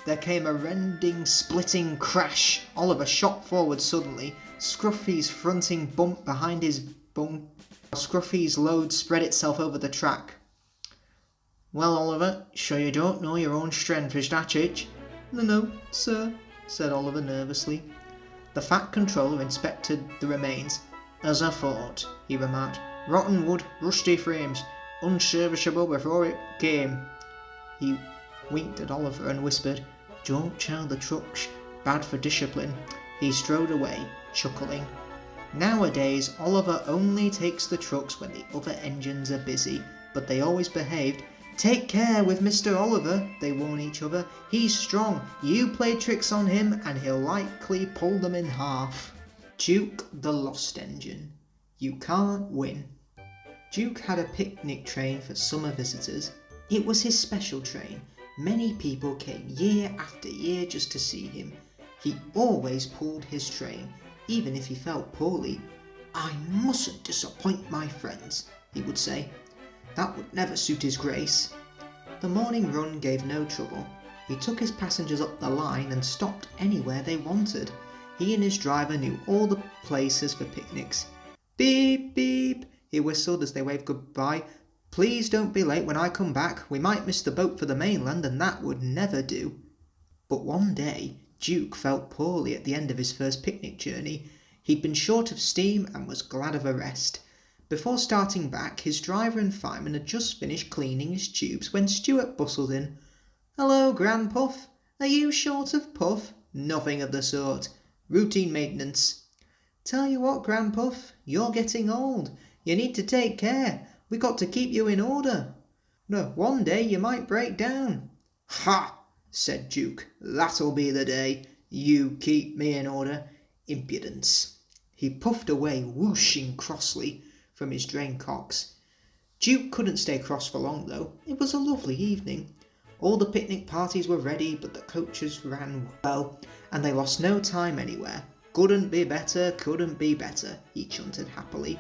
Speaker 1: There came a rending, splitting crash. Oliver shot forward suddenly. Scruffy's fronting bumped behind his bum. Scruffy's load spread itself over the track. "Well, Oliver, sure you don't know your own strength, is that it?" No, sir," said Oliver nervously. The Fat Controller inspected the remains. "As I thought," he remarked. "Rotten wood, rusty frames, unserviceable before it came." He winked at Oliver and whispered, "Don't chow the trucks, bad for discipline." He strode away, chuckling. Nowadays, Oliver only takes the trucks when the other engines are busy, but they always behaved. "Take care with Mr. Oliver," they warn each other. "He's strong. You play tricks on him and he'll likely pull them in half." Duke the Lost Engine. You can't win. Duke had a picnic train for summer visitors. It was his special train. Many people came year after year just to see him. He always pulled his train, even if he felt poorly. I mustn't disappoint my friends, he would say. That would never suit his grace. The morning run gave no trouble. He took his passengers up the line and stopped anywhere they wanted. He and his driver knew all the places for picnics. Beep, beep, he whistled as they waved goodbye. Please don't be late when I come back. We might miss the boat for the mainland, and that would never do. But one day, Duke felt poorly at the end of his first picnic journey. He'd been short of steam and was glad of a rest. Before starting back, his driver and fireman had just finished cleaning his tubes when Stuart bustled in. Hello, Grandpuff. Are you short of puff? Nothing of the sort. Routine maintenance. Tell you what, Grandpuff, you're getting old. You need to take care. We got to keep you in order. No, one day you might break down. Ha! Said Duke. That'll be the day. You keep me in order. Impudence. He puffed away, whooshing crossly from his drain cocks. Duke couldn't stay cross for long, though. It was a lovely evening. All the picnic parties were ready, but the coaches ran well, and they lost no time anywhere. Couldn't be better, couldn't be better, he chunted happily.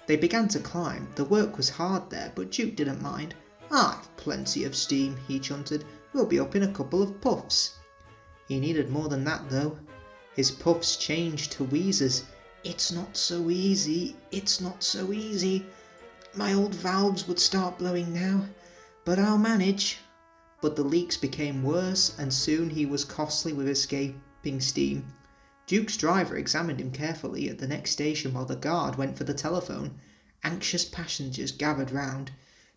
Speaker 1: They began to climb. The work was hard there, but Duke didn't mind. I've plenty of steam, he chunted. We'll be up in a couple of puffs. He needed more than that, though. His puffs changed to wheezes. It's not so easy, it's not so easy. My old valves would start blowing now, but I'll manage. But the leaks became worse, and soon he was costly with escaping steam. Duke's driver examined him carefully at the next station while the guard went for the telephone. Anxious passengers gathered round.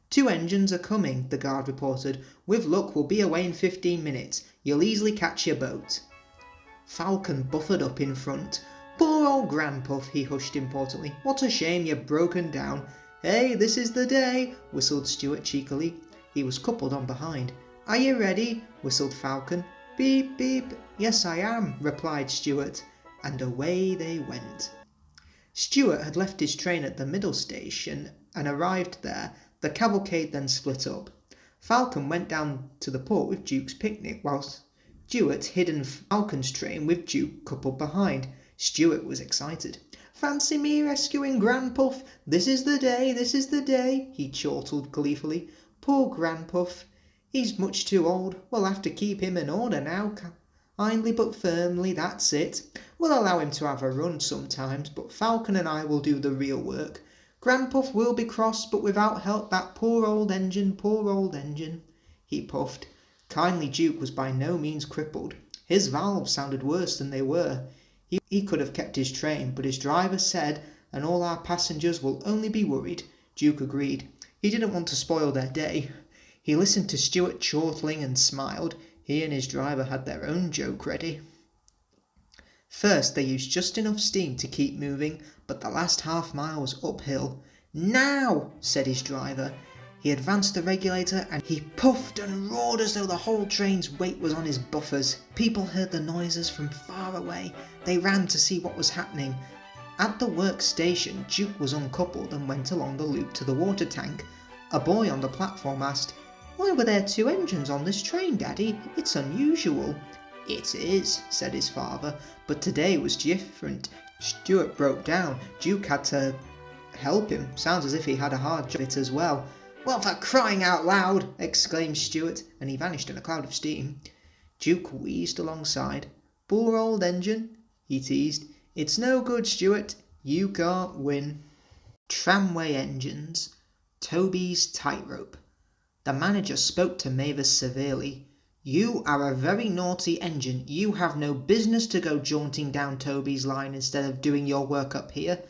Speaker 1: 2 engines are coming, the guard reported. With luck, we'll be away in 15 minutes. You'll easily catch your boat. Falcon buffered up in front. Poor old Grandpuff, he hushed importantly. What a shame you've broken down. Hey, this is the day, whistled Stuart cheekily. He was coupled on behind. Are you ready? Whistled Falcon. Beep, beep. Yes, I am, replied Stuart, and away they went. Stuart had left his train at the middle station and arrived there. The cavalcade then split up. Falcon went down to the port with Duke's picnic, whilst Stuart hid in Falcon's train with Duke coupled behind. Stuart was excited. Fancy me rescuing Grandpuff. This is the day, this is the day, he chortled gleefully. Poor Grandpuff. He's much too old. We'll have to keep him in order now. Kindly but firmly, that's it. We'll allow him to have a run sometimes, but Falcon and I will do the real work. Grandpuff will be cross, but without help that poor old engine, he puffed. Kindly Duke was by no means crippled. His valves sounded worse than they were. He could have kept his train, but his driver said, and all our passengers will only be worried. Duke agreed. He didn't want to spoil their day. He listened to Stuart chortling and smiled. He and his driver had their own joke ready. First, they used just enough steam to keep moving, but the last half-mile was uphill. Now, said his driver. He advanced the regulator and he puffed and roared as though the whole train's weight was on his buffers. People heard the noises from far away. They ran to see what was happening. At the work station, Duke was uncoupled and went along the loop to the water tank. A boy on the platform asked, Why were there 2 engines on this train, Daddy? It's unusual. It is, said his father, but today was different. Stuart broke down. Duke had to help him. Sounds as if he had a hard job of it as well. Well, for crying out loud, exclaimed Stuart, and he vanished in a cloud of steam. Duke wheezed alongside. Poor old engine, he teased. It's no good, Stuart. You can't win. Tramway Engines. Toby's tightrope. The manager spoke to Mavis severely. You are a very naughty engine. You have no business to go jaunting down Toby's line instead of doing your work up here.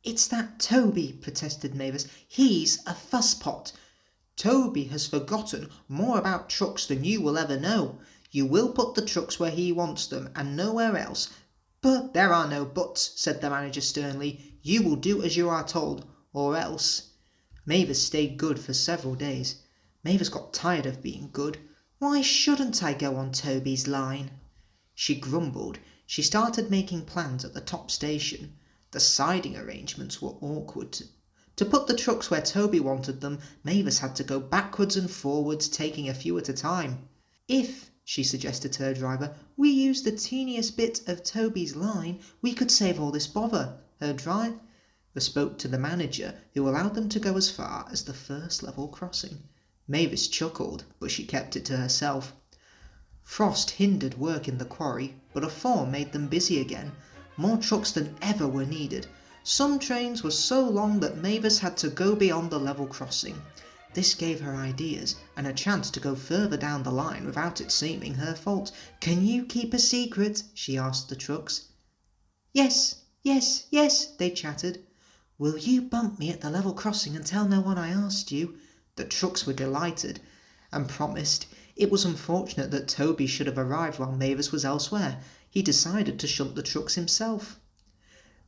Speaker 1: It's that Toby, protested Mavis. He's a fusspot. Toby has forgotten more about trucks than you will ever know. You will put the trucks where he wants them and nowhere else. But there are no buts, said the manager sternly. You will do as you are told, or else. Mavis stayed good for several days. Mavis got tired of being good. Why shouldn't I go on Toby's line? She grumbled. She started making plans at the top station. The siding arrangements were awkward. To put the trucks where Toby wanted them, Mavis had to go backwards and forwards, taking a few at a time. If, she suggested to her driver, we used the teeniest bit of Toby's line, we could save all this bother. Her driver They spoke to the manager, who allowed them to go as far as the first level crossing. Mavis chuckled, but she kept it to herself. Frost hindered work in the quarry, but a thaw made them busy again. More trucks than ever were needed. Some trains were so long that Mavis had to go beyond the level crossing. This gave her ideas, and a chance to go further down the line without it seeming her fault. "Can you keep a secret?" she asked the trucks. "Yes, yes, yes," they chattered. "Will you bump me at the level crossing and tell no one I asked you?" The trucks were delighted, and promised. It was unfortunate that Toby should have arrived while Mavis was elsewhere. He decided to shunt the trucks himself.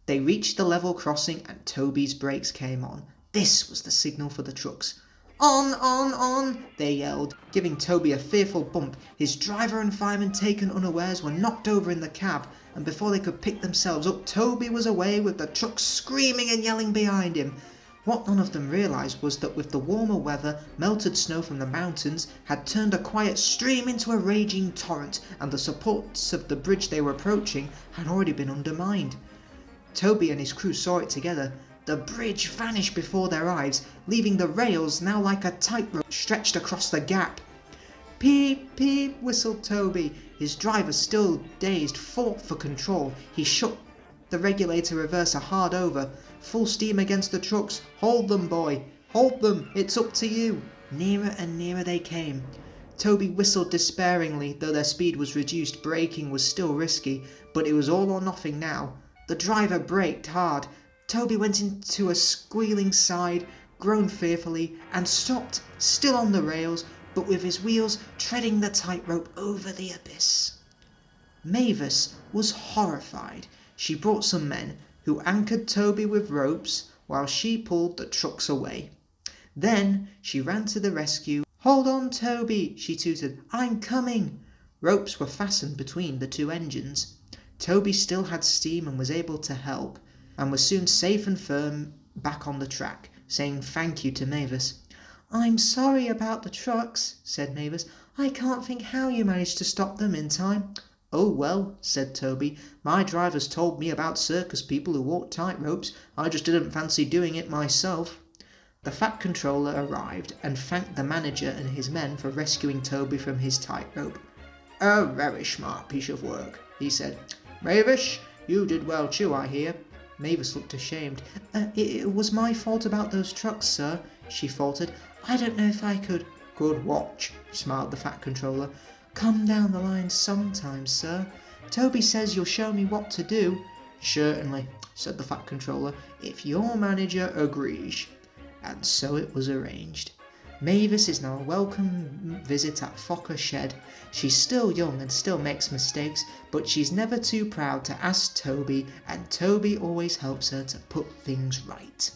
Speaker 1: They reached the level crossing and Toby's brakes came on. This was the signal for the trucks. "On, on, on," they yelled, giving Toby a fearful bump. His driver and fireman, taken unawares, were knocked over in the cab, and before they could pick themselves up, Toby was away with the trucks screaming and yelling behind him. What none of them realised was that with the warmer weather, melted snow from the mountains had turned a quiet stream into a raging torrent, and the supports of the bridge they were approaching had already been undermined. Toby and his crew saw it together. The bridge vanished before their eyes, leaving the rails now like a tightrope stretched across the gap. "Peep, peep," whistled Toby. His driver, still dazed, fought for control. He shook the regulator reverser hard over. "Full steam against the trucks. Hold them, boy. Hold them. It's up to you." Nearer and nearer they came. Toby whistled despairingly. Though their speed was reduced, braking was still risky, but it was all or nothing now. The driver braked hard. Toby went into a squealing side, groaned fearfully, and stopped, still on the rails, but with his wheels treading the tightrope over the abyss. Mavis was horrified. She brought some men, who anchored Toby with ropes while she pulled the trucks away. Then she ran to the rescue. "Hold on, Toby," she tooted. "I'm coming." Ropes were fastened between the two engines. Toby still had steam and was able to help, and was soon safe and firm back on the track, saying thank you to Mavis. "I'm sorry about the trucks," said Mavis. "I can't think how you managed to stop them in time." "Oh well," said Toby, "my drivers told me about circus people who walk tightropes. I just didn't fancy doing it myself." The Fat Controller arrived and thanked the manager and his men for rescuing Toby from his tightrope. "A very smart piece of work," he said. "Mavis, you did well too, I hear." Mavis looked ashamed. It was my fault about those trucks, sir," she faltered. "I don't know if I could—" "Could watch," smiled the Fat Controller. "Come down the line sometime, sir. Toby says you'll show me what to do." "Certainly," said the Fat Controller, "if your manager agrees." And so it was arranged. Mavis is now a welcome visit at Fokker Shed. She's still young and still makes mistakes, but she's never too proud to ask Toby, and Toby always helps her to put things right.